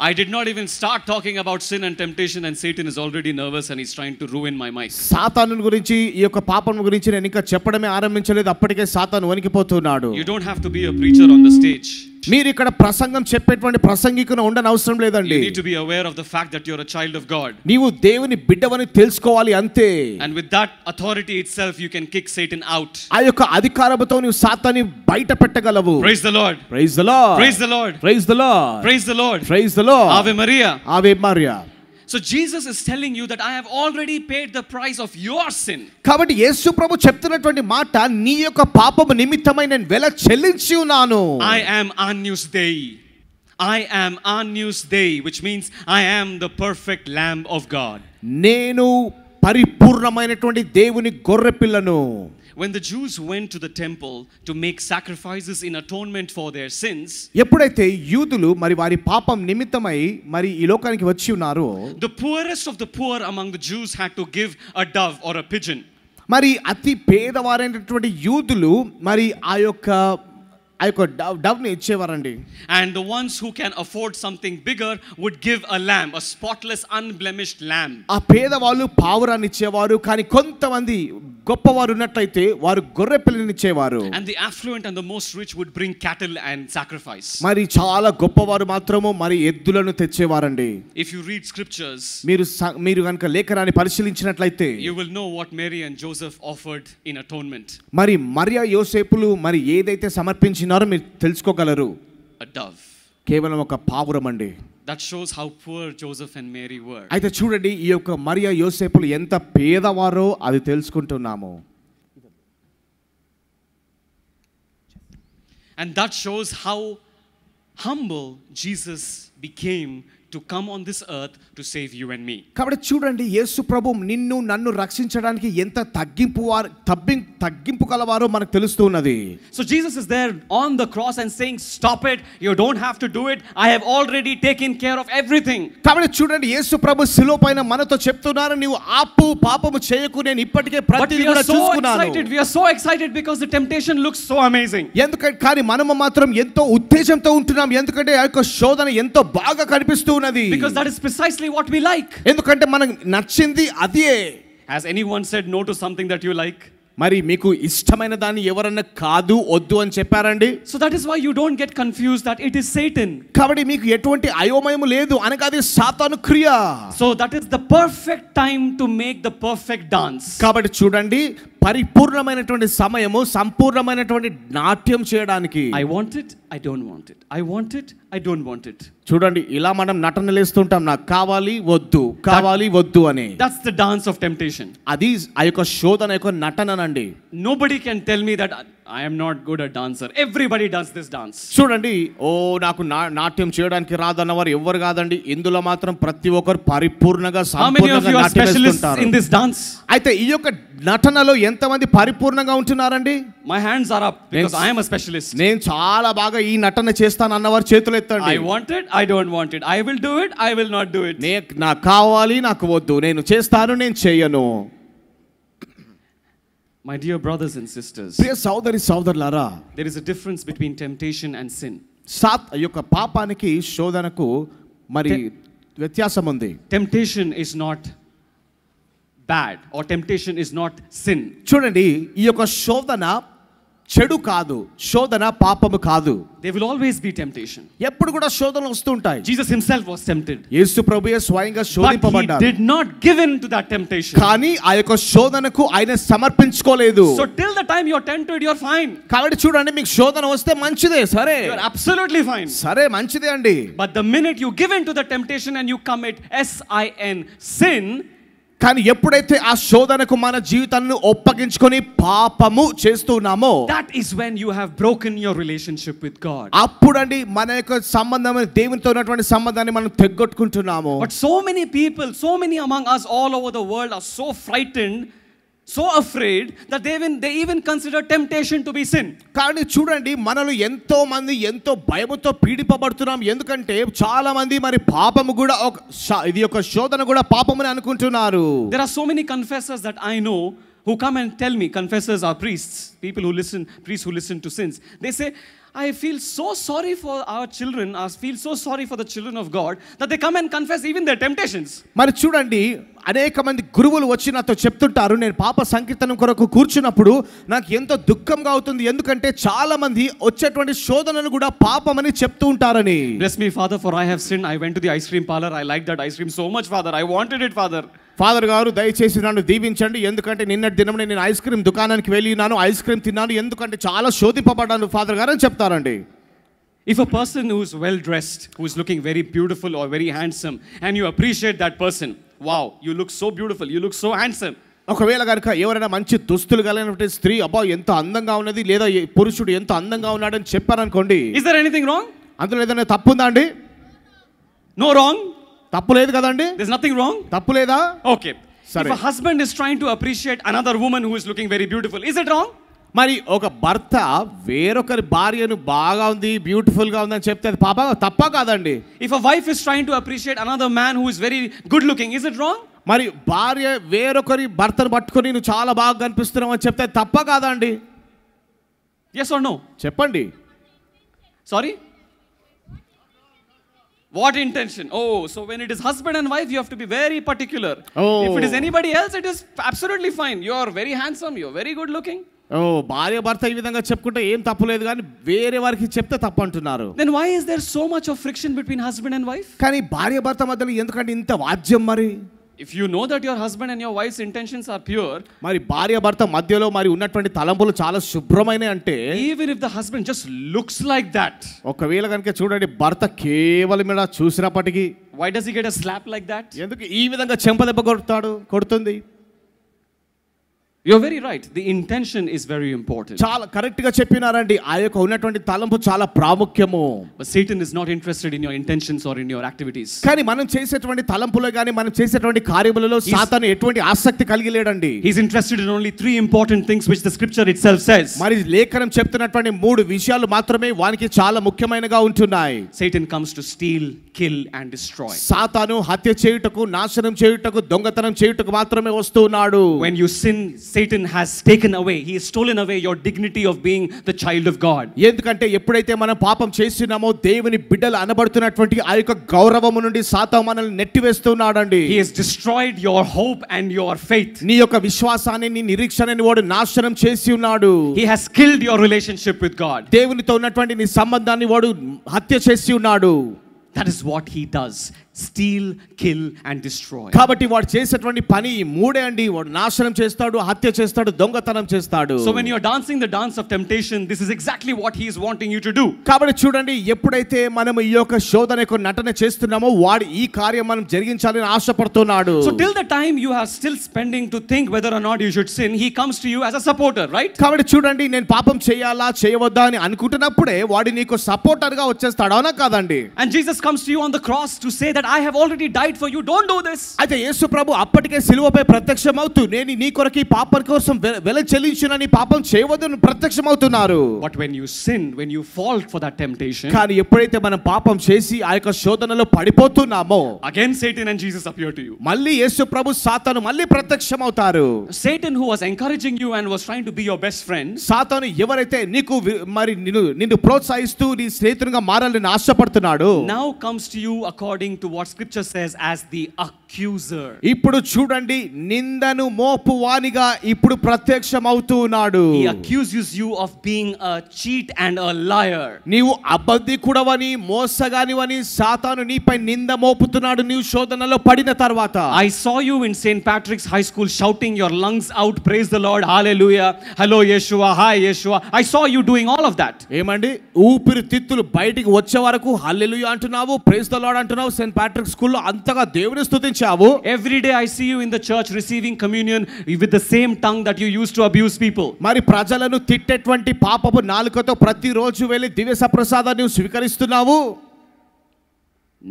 I did not even start talking about sin and temptation and Satan is already nervous and he's trying to ruin my mic. సాతాను గురించి, ఈ యొక్క పాపం గురించి నేను ఇంకా చెప్పడమే ఆరంభించలేదు, అప్పటికే సాతాను వణికిపోతున్నాడు. You don't have to be a preacher on the stage. మీరు ఇక్కడ ప్రసంగం చెప్పేటువంటి ప్రసంగికును ఉండని అవసరం లేదండి. You need to be aware of the fact that you're a child of God. నీవు దేవుని బిడ్డవని తెలుసుకోవాలి అంతే. And with that authority itself you can kick Satan out. ఆ యొక్క అధికారముతో నీవు సాతాన్ని బయట పెట్టగలవు. Praise the Lord. Praise the Lord. Praise the Lord. Praise the Lord. Praise the Lord. Praise the Lord. Ave Maria. Ave Maria. So Jesus is telling you that I have already paid the price of your sin. కాబట్టి యేసు ప్రభు చెప్తున్నటువంటి మాట, నీ యొక్క పాపము నిమిత్తమై నేను వెల చెల్లించి ఉన్నాను. I am Agnus Dei. I am Agnus Dei, which means I am the perfect lamb of God. నేను పరిపూర్ణమైనటువంటి దేవుని గొర్రెపిల్లను. When the Jews went to the temple to make sacrifices in atonement for their sins, ఎప్పుడైతే యూదులు మరి వారి పాపం నిమిత్తమై మరి ఈ లోకానికి వచ్చి ఉన్నారో, the poorest of the poor among the Jews had to give a dove or a pigeon. మరి అతి పేదవారైనటువంటి యూదులు మరి ఆ యొక్క డవ్ని ఇచ్చేవారండి. And the ones who can afford something bigger would give a lamb, a spotless unblemished lamb. ఆ పేదవాళ్ళు పావురాన్ని ఇచ్చేవారు, కానీ కొంతమంది గొప్పవారు ఉన్నట్లయితే వారు గొర్రె పిల్లని ఇచ్చేవారు. And the affluent and the most rich would bring cattle and sacrifice. మరి చాలా గొప్పవారు మాత్రము మరి ఎద్దులను తెచ్చేవారండి. If you read scriptures, మీరు గనుక లేఖనాన్ని పరిశీలించినట్లయితే you will know what Mary and Joseph offered in atonement. మరి మరియా యోసేపులు మరి ఏదైతే సమర్పించినారో మీరు తెలుసుకోగలరు. A dove. కేవలం ఒక పావురం అండి. That shows how poor Joseph and Mary were. అయితే చూడండి, ఈ యొక్క మరియా యోసేపులు ఎంత పేదవారో అది తెలుసుకుంటున్నాము. And that shows how humble Jesus became to come on this earth to save you and me. కాబట్టి చూడండి యేసు ప్రభు నిన్ను నన్ను రక్షించడానికి ఎంత తగ్గింపు కలవారో మనకు తెలుస్తున్నది. So Jesus is there on the cross and saying, stop it, you don't have to do it, I have already taken care of everything. కాబట్టి చూడండి యేసు ప్రభు శిలువ పైన మనతో చెప్తున్నారు, నీవు ఆపు, పాపము చేయకు, నేను ఇప్పటికే ప్రతిదీ కూడా చూసుకున్నాను. We are so excited because the temptation looks so amazing. ఎందుకంటే కానీ మనము మాత్రం ఎంతో ఉత్తేజంతో ఉంటున్నాం, ఎందుకంటే ఆ యొక్క శోధన ఎంతో బాగా కనిపిస్తూ ఉన్నది. Because that is precisely what we like. ఎందుకంటే మనకు నచ్చింది అదే. Has anyone said no to something that you like? మరి మీకు ఇష్టమైన దాన్ని ఎవరన్నా కాదు వద్దు అని చెప్పారండి? So that is why you don't get confused that it is Satan. కాబట్టి మీకు ఎటువంటి అయోమయం లేదు, అనగా అది సాతాను క్రియ. So that is the perfect time to make the perfect dance. కాబట్టి చూడండి పరిపూర్ణమైనటువంటి సమయము, సంపూర్ణమైనటువంటి నాట్యం చేయడానికి. I want it, I don't want it. I want it, I don't want it. చూడండి ఇలా మనం నటన లేస్తుంటాం, నాకు కావాలి వద్దు, కావాలి వద్దు అని. That's the dance of temptation. అది ఆ యొక్క శోధన యొక్క నటనండి. Nobody can tell me that I am not good at dancer. Everybody does this dance. చూడండి, ఓ నాకు నాట్యం చేయడానికి రాదన్నవారు ఎవరు కాదండి. ఇందులో మాత్రం ప్రతి ఒక్కరు పరిపూర్ణంగా సంపూర్ణంగా నాట్యం చేస్తుంటారు. In this dance, అయితే ఈ యొక్క నటనలో ఎంతమంది పరిపూర్ణంగా ఉంటున్నారండి? My hands are up because I am a specialist. నేను చాలా బాగా ఈ నటన చేస్తాను అన్నవారు చేతులు ఎత్తండి. I want it, I don't want it. I will do it, I will not do it. నాకు కావాలి, నాకు వద్దు, నేను చేస్తాను, నేను చేయను. My dear brothers and sisters, ప్రియ సోదరి సోదరులారా, there is a difference between temptation and sin. యొక్క పాపానికి శోధనకు మరి వ్యత్యాసం ఉంది. Temptation is not bad or temptation is not sin. చూడండి, ఈ యొక్క శోధన చెడు కాదు, శోధన పాపము కాదు. There will always be temptation. ఎప్పుడు కూడా శోధనలు వస్తుంటాయి. Jesus himself was tempted. యేసు ప్రభువే స్వయంగా శోధింపబడ్డారు. But he did not give in to that temptation. కానీ ఆ యొక్క శోధనకు ఆయన సమర్పించుకోలేదు. So till the time you are tempted, you are fine. కాబట్టి చూడండి, మీకు శోధన వస్తే మంచిదే, సరే, You are absolutely fine. సరే మంచిదే అండి. But the minute you give in to the temptation and you commit sin, కానీ ఎప్పుడైతే ఆ శోధనకు మన జీవితాన్ని ఒప్పగించుకొని పాపము చేస్తున్నామో, that is when you have broken your relationship with God. అప్పుడండి మన యొక్క సంబంధం, దేవునితో ఉన్నటువంటి సంబంధాన్ని మనం తెగ్గొట్టుకుంటున్నాము. But so many people, so many among us all over the world are so frightened, so afraid that they even consider temptation to be sin. కానీ చూడండి, మనలో ఎంతో మంది ఎంతో భయముతో పీడిపబడుతున్నాం. ఎందుకంటే చాలా మంది మరి పాపము కూడా ఇది ఒక శోధన కూడా పాపమని అనుకుంటున్నారు. There are so many confessors that I know who come and tell me, confessors are priests, priests who listen to sins. They say, I feel so sorry for our children, I feel so sorry for the children of God that they come and confess even their temptations. మరి చూడండి, అనేక మంది గురువులు వచ్చి నాతో చెప్తుంటారు, నేను పాప సంకీర్తనం కొరకు కూర్చున్నప్పుడు నాకు ఎంతో దుఃఖంగా అవుతుంది, ఎందుకంటే చాలా మంది వచ్చేటువంటి శోధనలు కూడా పాపమని చెప్తూ ఉంటారని. Bless me, Father, for I have sinned. I went to the ice cream parlor. I liked that ice cream so much, Father. I wanted it, Father. Father గారు దయచేసి నన్ను దీవించండి, ఎందుకంటే నిన్నటి దినమే నేను ఐస్ క్రీమ్ దుకాణానికి వెళ్ళినాను, ఐస్ క్రీమ్ తిన్నాను, ఎందుకంటే చాలా శోధింపబడ్డాను ఫాదర్ గారు అని చెప్తారండి. If a person who is well dressed, who is looking very beautiful or very handsome, and you appreciate that person, wow, you look so beautiful, you look so handsome. ఒకవేళ కనుక ఎవరైనా మంచి దుస్తులు కలిగినటువంటి స్త్రీ, అబ్బా ఎంత అందంగా ఉన్నది, లేదా పురుషుడు ఎంత అందంగా ఉన్నాడని చెప్పారనుకోండి, is there anything wrong? అందులో ఏదైనా తప్పు ఉందా అండి? No wrong. తప్పు లేదు కదండి? There's nothing wrong. తప్పు లేదా? Okay. If a husband is trying to appreciate another woman who is looking very beautiful, is it wrong? మరి ఒక భర్త వేరొకరి భార్యను బాగా ఉంది, బ్యూటిఫుల్ గా ఉందని చెప్తే అది తప్ప కాదండి? If a wife is trying to appreciate another man who is very good looking, is it wrong? మరి భార్య వేరొకరి భర్తను పట్టుకొని నువ్వు చాలా బాగా కనిపిస్తున్నావు అని చెప్తే తప్ప కాదండి? Yes or no? చెప్పండి. Sorry? What intention? Oh, so when it is husband and wife, you have to be very particular. Oh. If it is anybody else, it is absolutely fine. You are very handsome, you are very good looking. భార్య భర్త ఈ విధంగా చెప్పుకుంటే ఏం తప్పులేదు, కానీ వేరే వారికి చెప్తే తప్పు అంటున్నారు. Then why is there so much of friction between husband and wife? కానీ భార్య భర్త మధ్యలో ఎందుకంటే ఇంత వాద్యం? మరి if you know that your husband and your wife's intentions are pure, మరి భార్య భర్త మధ్యలో మరి ఉన్నటువంటి తలంపులు చాలా శుభ్రమైన అంటే, even if the husband just looks like that, ఒకవేళ కనుక చూడండి భర్త కేవలం ఇలా చూసినప్పటికీ, why does he get a slap like that? ఎందుకు ఈ విధంగా చెంపదెబ్బ కొడుతుంది? You're very right. The intention is very important. చాలా కరెక్ట్ గా చెప్పినారండి. ఆ యొక్క ఉన్నటువంటి తలంపు చాలా ప్రాముఖ్యము. But Satan is not interested in your intentions or in your activities. కానీ మనం చేసేటువంటి తలంపులో గాని మనం చేసేటువంటి కార్యములలో సాతాను ఎటువంటి ఆసక్తి కలిగి లేడండి. He's interested in only 3 important things which the scripture itself says. మరి లేఖనం చెప్తున్నటువంటి 3 విషయాలు మాత్రమే వానికి చాలా ముఖ్యమైనగా ఉంటున్నాయి. Satan comes to steal, kill and destroy. సాతాను హత్య చేయుటకు, నాశనం చేయుటకు, దొంగతనం చేయుటకు మాత్రమే వస్తున్నాడు. When you sin, Satan has taken away, he has stolen away your dignity of being the child of God. ఎందుకంటే ఎప్పుడైతే మనం పాపం చేస్తున్నామో దేవుని బిడ్డలు అనబడుతున్నటువంటి ఆ యొక్క గౌరవము నుండి సాతాను మనల్ని నెట్టివేస్తున్నాడండి. He has destroyed your hope and your faith. నీ యొక్క విశ్వాసాన్ని, నీ నిరీక్షణని వాడు నాశనం చేసి ఉన్నాడు. He has killed your relationship with God. దేవునితో ఉన్నటువంటి నీ సంబంధాన్ని వాడు హత్య చేసి ఉన్నాడు. That is what he does. Steal, kill and destroy. కాబట్టి వాడు చేసేటువంటి పని ఈ 3 అండి. వాడు నాశనం చేస్తాడు, హత్య చేస్తాడు, దొంగతనం చేస్తాడు. So when you are dancing the dance of temptation, this is exactly what he is wanting you to do. కాబట్టి చూడండి, ఎప్పుడైతే మనం ఈ యొక్క శోధనకు నటన చేస్తున్నామో వాడు ఈ కార్యం మనం జరిగించాలని ఆశపడుతున్నాడు. So till the time you are still spending to think whether or not you should sin, he comes to you as a supporter, right? కాబట్టి చూడండి, నేను పాపం చేయాలా చేయవద్దా అని అనుకుంటున్నప్పుడే వాడు నీకు సపోర్టర్ గా వచ్చేస్తాడు. అవునా కాదండి? And Jesus comes to you on the cross to say that I have already died for you, don't do this. అయితే యేసు ప్రభు అప్పటికే సిలువపై ప్రత్యక్షమవుతూ నేను నీ కొరకు ఈ పాపం కోసం వెల చెల్లించునని పాపం చేయవద్దని ప్రత్యక్షమవుతున్నారు. But when you sin, when you fall for that temptation, కానీ ఎప్పుడైతే మనం పాపం చేసి ఆ యొక్క శోధనలో పడిపోతున్నామో again Satan and Jesus appear to you. మళ్ళీ యేసు ప్రభు సాతాను మళ్ళీ ప్రత్యక్షమవుతారు. Satan, who was encouraging you and was trying to be your best friend, సాతాను ఎవరైతే నీకు మరి నిన్ను ప్రోత్సహిస్తూ నీ స్నేహితునిగా మారాలని ఆశపడుతున్నాడు, now comes to you according to what scripture says as the accuser. ఇప్పుడు చూడండి, నిందను మోపువానిగా ఇప్పుడు ప్రత్యక్షమవుతున్నాడు. He accuses you of being a cheat and a liar. నీవు అబద్ధికుడవని, మోసగానివని సాతాను నీపై నింద మోపుతున్నాడు నీవు శోధనలో పడిన తర్వాత. I saw you in St. Patrick's High School shouting your lungs out, praise the Lord, hallelujah, hello Yeshua, hi Yeshua. I saw you doing all of that. ఏమండి, ఊపిరి తిత్తులు బయటికి వచ్చే వరకు హల్లెలూయా అంటున్నావు, ప్రైజ్ ద లార్డ్ అంటున్నావు, సెయింట్ పాట్రిక్ స్కూల్లో అంతగా దేవుని స్తుతించావు. Every day I see you in the church receiving communion with the same tongue that you used to abuse people. మరి ప్రజలను తిట్టేటువంటి పాపపు నాలుకతో ప్రతిరోజు వెళ్ళి దివ్య సప్రసాదాన్ని స్వీకరిస్తున్నావు.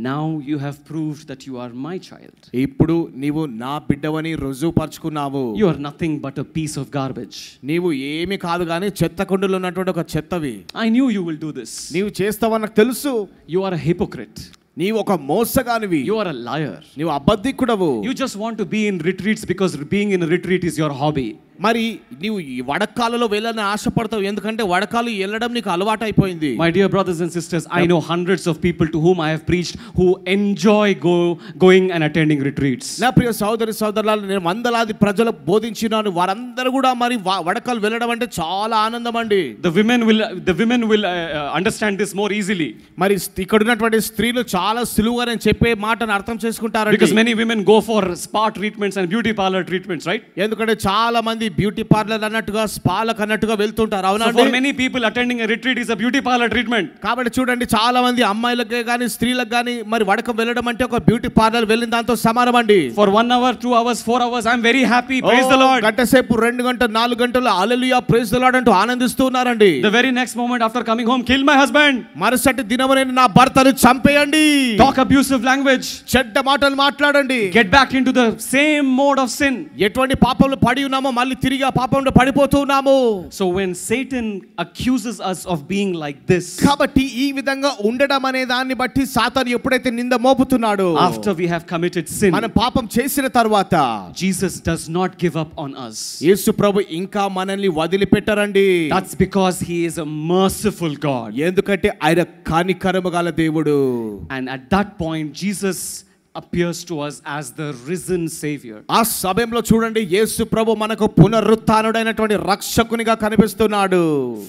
Now you have proved that you are my child. ఇప్పుడు నీవు నా బిడ్డవని రుజువుపరుచుకున్నావు. You are nothing but a piece of garbage. నీవు ఏమి కాదు గానీ చెత్త కుండలో ఉన్నటువంటి ఒక చెత్తవి. I knew you will do this. నీవు చేస్తావని నాకు తెలుసు. You are a hypocrite. నీవు ఒక మోసగానివి. You are a liar. నీవు అబద్ధికుడవు. You just want to be in retreats because being in a retreat is your hobby. మరి నీవు ఈ వడకాలలో వెళ్ళాలని ఆశపడతావు, ఎందుకంటే వడకాలు వెళ్ళడం నీకు అలవాటు అయిపోయింది. My dear brothers and sisters, I know hundreds of people to whom I have preached who enjoy going and attending retreats. నా ప్రియ సహోదరి సహోదరులారా, నేను వందలాది ప్రజలకు బోధించినాను, వారందరూ కూడా మరి వడకాలు వెళ్ళడం అంటే చాలా ఆనందం అండి. The women will understand this more easily. మరి ఇక్కడ ఉన్నటువంటి స్త్రీలు చాలా సులువుగా నేను చెప్పే మాటను అర్థం చేసుకుంటారు. Because many women go for spa treatments and beauty parlor treatments, right? ఎందుకంటే చాలా మంది బ్యూటీ పార్లర్ అన్నట్టుగా స్పాలకు అన్నట్టుగా వెళ్తుంటారు. అవునా? So for many people attending a retreat is a beauty parlor treatment. కాబట్టి చూడండి, చాలా మంది అమ్మాయిలకే గానీ స్త్రీలకు గానీ మరి వడకం వెళ్ళడం అంటే ఒక బ్యూటీ పార్లర్ వెళ్ళిన దాంతో సమానం అండి. For 1 hour, 2 hours, 4 hours, I'm very happy, praise the Lord. గంట సేపు 2 గంటలు 4 గంటలు హల్లెలూయా ప్రైజ్ ది లార్డ్ అంటూ ఆనందిస్తూ ఉన్నారండి. The very next moment after coming home, kill my husband. మరుసటి దినమునే నా భర్తను చంపేయండి. Talk abusive language. చెడ్డ మాటలు మాట్లాడండి. Get back into the same mode of sin. ఎటువంటి పాపంలో పడి ఉన్నామో మళ్ళీ తిరిగి ఆ పాపంలో పడిపోతున్నాము. So when Satan accuses us of being like this, కాబట్టి ఈ విధంగా ఉండడం అనే దాన్ని బట్టి సాతాను ఎప్పుడైతే నింద మోపుతున్నాడో, after we have committed sin, మనం పాపం చేసిన తర్వాత Jesus does not give up on us. యేసు ప్రభు ఇంకా మనల్ని వదిలిపెట్టరండి. That's because he is a merciful God. ఎందుకంటే ఆయన కనికరము గల దేవుడు. And at that point Jesus appears to us as the risen savior. ఆ సమయంలో చూడండి, యేసు ప్రభు మనకు పునరుత్థానుడైనటువంటి రక్షకునిగా కనిపిస్తున్నాడు.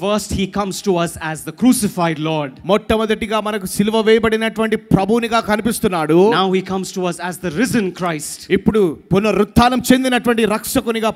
First he comes to us as the crucified Lord. మొట్టమొదటిగా మనకు సిలువ వేయబడినటువంటి ప్రభువునిగా కనిపిస్తున్నాడు. Now he comes to us as the risen Christ. ఇప్పుడు పునరుత్థానం చెందినటువంటి రక్షకునిగా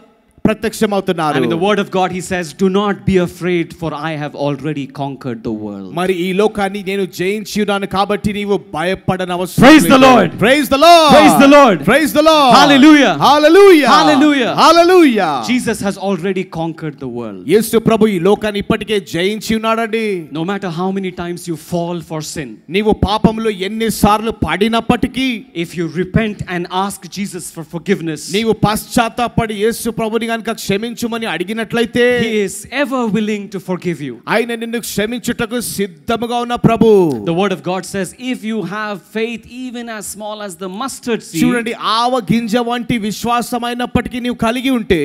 ప్రత్యక్షమవుతున్నారు. And in the word of God he says, do not be afraid for I have already conquered the world. మరి ఈ లోకాన్ని నేను జయించున్నాను కాబట్టి నీవు భయపడనవసరం లేదు. Praise the Lord. Praise the Lord. Praise the Lord. Praise the Lord. Hallelujah. Hallelujah. Hallelujah. Hallelujah. Jesus has already conquered the world. యేసు ప్రభు ఈ లోకాన్ని ఇప్పటికే జయించి ఉన్నాడండి. No matter how many times you fall for sin, నీవు పాపంలో ఎన్నిసార్లు పడినప్పటికీ, if you repent and ask Jesus for forgiveness, నీవు పశ్చాత్తాపడి యేసు ప్రభుని గనుక క్షమించుమని అడిగినట్లయితే, he is ever willing to forgive you. ఆయన నిన్ను క్షమించుటకు సిద్ధముగా ఉన్న ప్రభు. The word of God says, if you have faith even as small as the mustard seed, చూడండి, ఆవ గింజ వంటి విశ్వాసమైనప్పటికీ నీవు కలిగి ఉంటే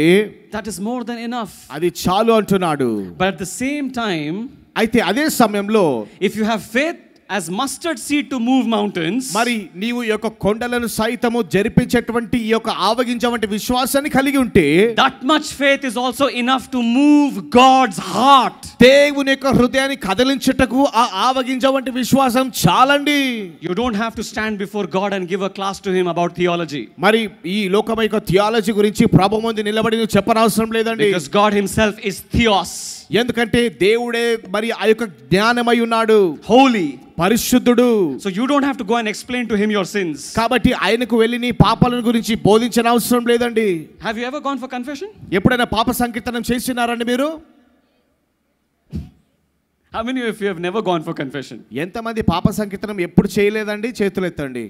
that is more than enough. అది చాలు అంటున్నాడు. But at the same time, అయితే అదే సమయంలో if you have faith as mustard seed to move mountains, మరి నీవు ఈ యొక్క కొండలను సైతము జరిపించేటువంటి ఈ యొక్క ఆవగింజ వంటి విశ్వాసాన్ని కలిగి ఉంటే, that much faith is also enough to move God's heart. దేవుని యొక్క హృదయాన్ని కదిలించుటకు ఆ ఆవగింజ వంటి విశ్వాసం చాలండి. You don't have to stand before God and give a class to him about theology, మరి ఈ లోకం యొక్క థియాలజీ గురించి ప్రభు ముందు నిలబడి నువ్వు చెప్పనవసరం లేదండి. because God himself is theos, ఎందుకంటే దేవుడే మరి ఆ యొక్క జ్ఞానమై ఉన్నాడు, holy, పరిశుద్ధుడు. so you don't have to go and explain to him your sins. కాబట్టి ఆయనకు వెళ్ళి నీ పాపాల గురించి బోధించిన అవసరం లేదండి. Have you ever gone for confession? ఎప్పుడైనా పాప సంకీర్తనం చేసినారండి మీరు? How many of you have never gone for confession? ఎంతమంది పాప సంకీర్తనం ఎప్పుడు చేయలేదండి? చేతులు ఎత్తండి.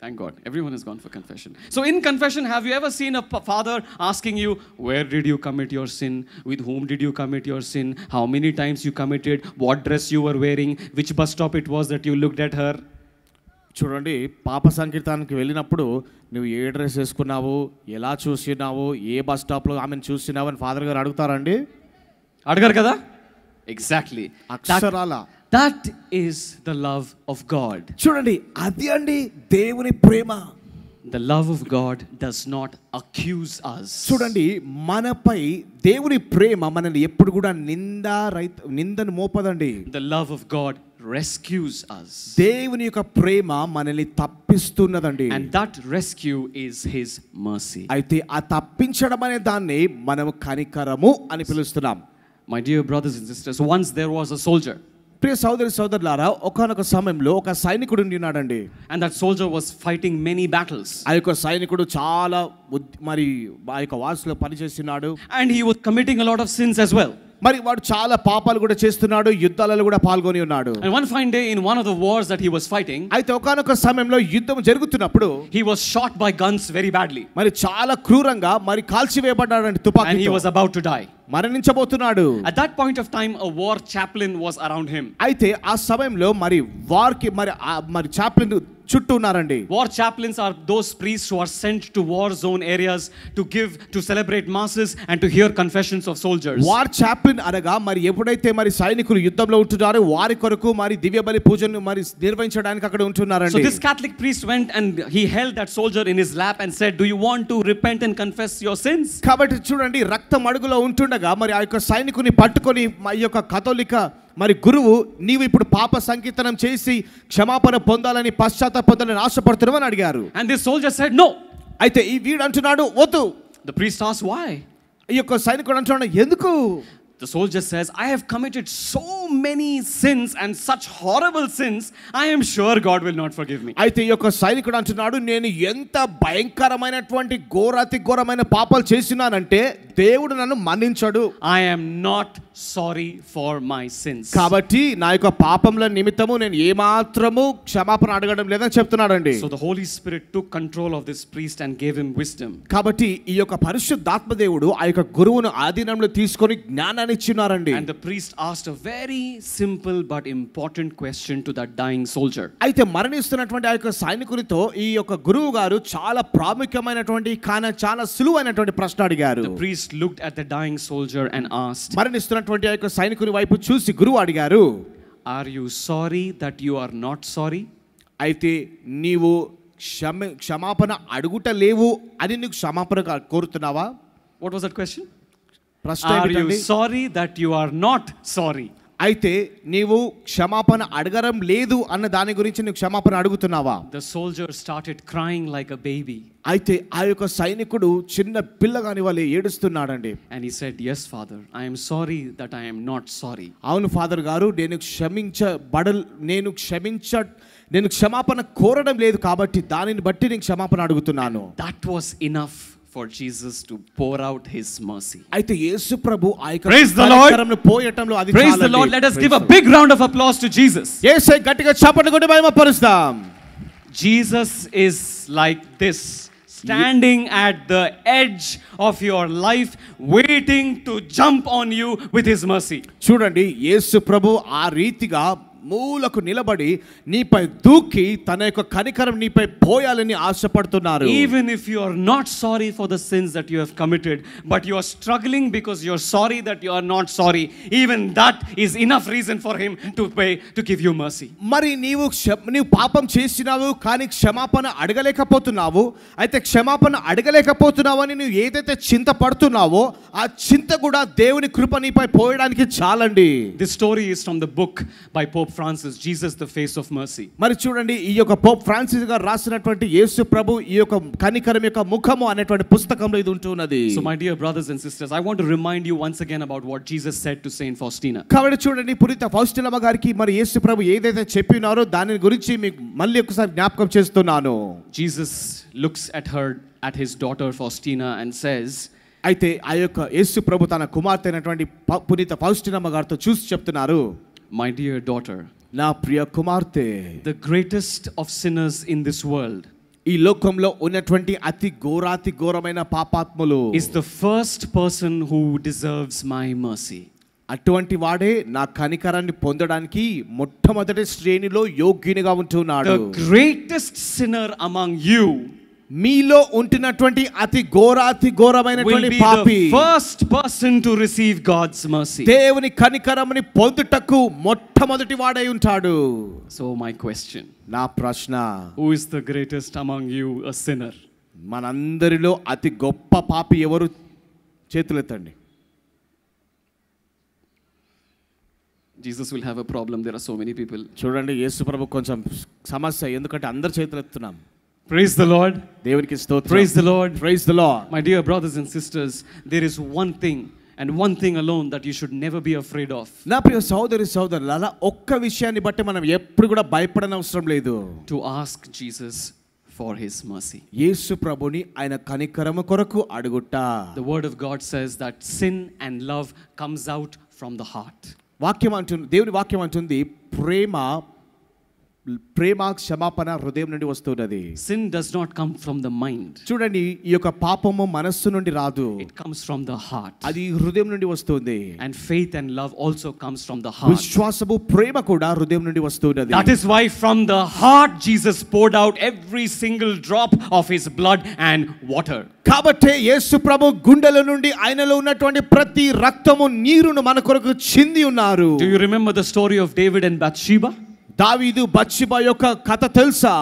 Thank God, everyone has gone for confession. So in confession, have you ever seen a father asking you, where did you commit your sin? With whom did you commit your sin? How many times you committed? What dress you were wearing? Which bus stop it was that you looked at her? చూడండి, పాప సంకీర్తనానికి వెళ్ళినప్పుడు నువ్వు ఏ dress వేసుకున్నావు, ఎలా చూసినావు, ఏ bus స్టాప్లో ఆమెను చూసినావు అని ఫాదర్ గారు అడుగుతారండి? అడగరు కదా? Exactly. అక్షరాల That is the love of God. చూడండి, అది అండి దేవుని ప్రేమ. The love of God does not accuse us. చూడండి, మనపై దేవుని ప్రేమ మనల్ని ఎప్పుడు కూడా నిందను మోపదండి. The love of God rescues us. దేవుని యొక్క ప్రేమ మనల్ని తప్పిస్తున్నదండి. And that rescue is his mercy. అయితే ఆ తప్పించడం అనే దాన్ని మనం కనికరము అని పిలుస్తున్నాం. My dear brothers and sisters, once there was a soldier. ప్రియ సోదరి సోదరులారా, ఒకానొక సమయంలో ఒక సైనికుడు ఉన్నాడండి. And that soldier was fighting many battles. ఆ యొక్క సైనికుడు చాలా మరి ఆ యొక్క వార్స్లో పనిచేస్తున్నాడు. And he was committing a lot of sins as well. మరి వాడు చాలా పాపాలు కూడా చేస్తున్నాడు, యుద్ధాలలో కూడా పాల్గొని ఉన్నాడు. And one fine day in one of the wars that he was fighting, అయితే ఒకానొక సమయంలో యుద్ధం జరుగుతున్నప్పుడు he was shot by guns very badly. మరి చాలా క్రూరంగా మరి కాల్చివేయబడ్డాడండి And he తుపాకీతో. was about to die. మరణించబోతున్నాడు. At that point of time, a war chaplain was around him. అయితే ఆ సమయంలో మరి వార్కి మరి చాప్లిన్ చుట్టూ ఉన్నారండి. War chaplains are those priests who are sent to war zone areas to celebrate masses and to hear confessions of soldiers. War Chaplin అనగా మరి ఎప్పుడైతే మరి సైనికులు యుద్ధంలో ఉంటున్నారో వారి కొరకు మరి దివ్య బలి పూజను మరి నిర్వహించడానికి అక్కడ ఉంటున్నారండి. So this Catholic priest went and he held that soldier in his lap and said, "Do you want to repent and confess your sins?" కాబట్టి చూడండి, రక్తం అడుగులో ఉంటుండగా మరి ఆ యొక్క సైనికుని పట్టుకొని ఈ యొక్క కథోలిక మరి గురువు, నీవు ఇప్పుడు పాప సంకీర్తనం చేసి క్షమాపణ పొందాలని పశ్చాత్తాపొందాలని ఆశపడుతున్నావు అని అడిగారు. And this soldier said no. అయితే ఈ వీడు అంటున్నాడు వద్దు. The priest asked why. ఈ యొక్క సైనికుడు అంటున్నాడు ఎందుకు? The soldier says, I have committed so many sins and such horrible sins, I am sure God will not forgive me. అయితే ఈ యొక్క సైనికుడు అంటున్నాడు, నేను ఎంత భయంకరమైనటువంటి ఘోరాతి ఘోరమైన పాపాలు చేసినానంటే దేవుడు నన్ను మన్నించడు. I am not sorry for my sins. కాబట్టి నా యొక్క పాపముల నిమిత్తము నేను ఏమాత్రము క్షమాపణ అడగడం లేదని చెప్తున్నాడండి. So the Holy Spirit took control of this priest and gave him wisdom. కాబట్టి ఈ యొక్క పరిశుద్ధాత్మ దేవుడు ఆ యొక్క గురువును ఆధీనంలో తీసుకొని జ్ఞానాన్ని ఇచ్చినారండి. And the priest asked a very simple but important question to that dying soldier. అయితే మరణిస్తున్నటువంటి ఆ యొక్క సైనికునితో ఈ యొక్క గురువు గారు చాలా ప్రాముఖ్యమైనటువంటి కానీ చాలా సులువైనటువంటి ప్రశ్న అడిగారు. The priest looked at the dying soldier and asked, మరణిస్తున్నటువంటి ఆ యొక్క సైనికుని వైపు చూసి గురువు అడిగారు, Are you sorry that you are not sorry? అయితే నీవు క్షమాపణ అడుగుట లేవు అని నీకు క్షమాపణ కోరుతున్నావా? What was that question? ప్రశ్న Are you ఏమిటండి? sorry that you are not sorry? అయితే నీవు క్షమాపణ అడగడం లేదు అన్న దాని గురించి నువ్వు క్షమాపణ అడుగుతున్నావా? The soldier started crying like a baby. అయితే ఆ యొక్క సైనికుడు చిన్న పిల్లగాని వలె ఏడుస్తున్నాడండి. And he said, "Yes, Father, I am sorry that I am not sorry." అవును ఫాదర్ గారు, నేను క్షమాపణ కోరడం లేదు కాబట్టి దానిని బట్టి నేను క్షమాపణ అడుగుతున్నాను. That was enough for Jesus to pour out his mercy. అయితే యేసు ప్రభు ఆ యొక్క Praise the Lord. కనికరమును పోయటంలో అది Praise the చాలండి. Lord. Let us give a big round of applause to Jesus. యేసయ్య గట్టిగా చప్పట్లు కొట్టి మహిమపరుస్తాం. Jesus is like this, standing at the edge of your life, waiting to jump on you with his mercy. చూడండి, యేసు ప్రభు ఆ రీతిగా మూలకు నిలబడి నీపై దూకి తన యొక్క కనికరం నీపై పోయాలని ఆశపడుతున్నారు. Even if you are not sorry for the sins that you have committed, but you are struggling because you are sorry that you are not sorry, even that is enough reason for him to give you mercy. మరి నీవు పాపం చేసినావు కానీ క్షమాపణ అడగలేకపోతున్నావు. అయితే క్షమాపణ అడగలేకపోతున్నావు అని నువ్వు ఏదైతే చింత పడుతున్నావో ఆ చింత కూడా దేవుని కృప నీపై పోయడానికి చాలండి. This story is from the book by Pope Francis, Jesus the Face of Mercy. మరి చూడండి, ఈ యొక్క పోప్ ఫ్రాన్సిస్ గారు రాసినటువంటి యేసు ప్రభు ఈ యొక్క కనికరం యొక్క ముఖము అనేటువంటి పుస్తకంలో ఇది ఉంటున్నది. So my dear brothers and sisters, I want to remind you once again about what Jesus said to Saint Faustina. కాబట్టి చూడండి, పునీత ఫౌస్టినమ్మ గారికి మరి యేసు ప్రభు ఏదైతే చెప్పినారో దాని గురించి మీకు మళ్ళీ ఒకసారి జ్ఞాపకం చేస్తున్నాను. Jesus looks at his daughter Faustina and says, అయితే ఆ యొక్క యేసు ప్రభు తన కుమార్తె అయినటువంటి పునీత ఫౌస్టినమ్మ గారితో చూసి చెప్తున్నారు, my dear daughter, నా ప్రియ కుమార్తె, the greatest of sinners in this world, ఈ లోకంలో ఉన్నటువంటి అతి ఘోరమైన పాపాత్ములు, is the first person who deserves my mercy. అటువంటి వాడే నా కనికరాన్ని పొందడానికి మొట్టమొదటి శ్రేణిలో యోగ్యునిగా ఉంటున్నాడు. The greatest sinner among you మీలో ఉంటున్నటువంటి అతి ఘోరమైనటువంటి పాపి first person to receive God's mercy. దేవుని కనికరముని పొందుటకు మొట్టమొదటి వాడై ఉంటాడు. So my question, నా ప్రశ్న, who is the greatest among you, a sinner? మనందరిలో అతి గొప్ప పాపి ఎవరు? చేతులెత్తండి. Jesus will have a problem. There are so many people. చూడండి, యేసు ప్రభు కొంచెం సమస్య, ఎందుకంటే అందరు చేతులెత్తున్నాం. Praise the Lord. దేవునికి స్తోత్రం. Praise the Lord. Praise the Lord. My dear brothers and sisters, there is one thing and one thing alone that you should never be afraid of. నా ప్రియ సహోదరులారా, ఒక్క విషయాన్ని బట్టి మనం ఎప్పుడు కూడా భయపడనవసరం లేదు. To ask Jesus for his mercy. యేసు ప్రభుని ఆయన కనికరము కొరకు అడుగుట. The word of God says that sin and love comes out from the heart. దేవుని వాక్యం అంటుంది, ప్రేమ క్షమాపణ హృదయం నుండి వస్తున్నది. Sin does not come from the mind. చూడండి, ఈ యొక్క పాపము మనస్సు నుండి రాదు. It comes from the heart. అది హృదయం నుండి వస్తుంది. And faith and love also comes from the heart. విశ్వాసము ప్రేమ కూడా హృదయం నుండి వస్తున్నది. That is why from the heart Jesus poured out every single drop of his blood and water. కాబట్టి యేసు ప్రభు గుండెల నుండి ఆయనలో ఉన్నటువంటి ప్రతి రక్తము నీరును మన కొరకు చింది ఉన్నారు. Do you remember the story of David and Bathsheba? దావీదు బత్షెబా యొక్క కథ తెలుసా?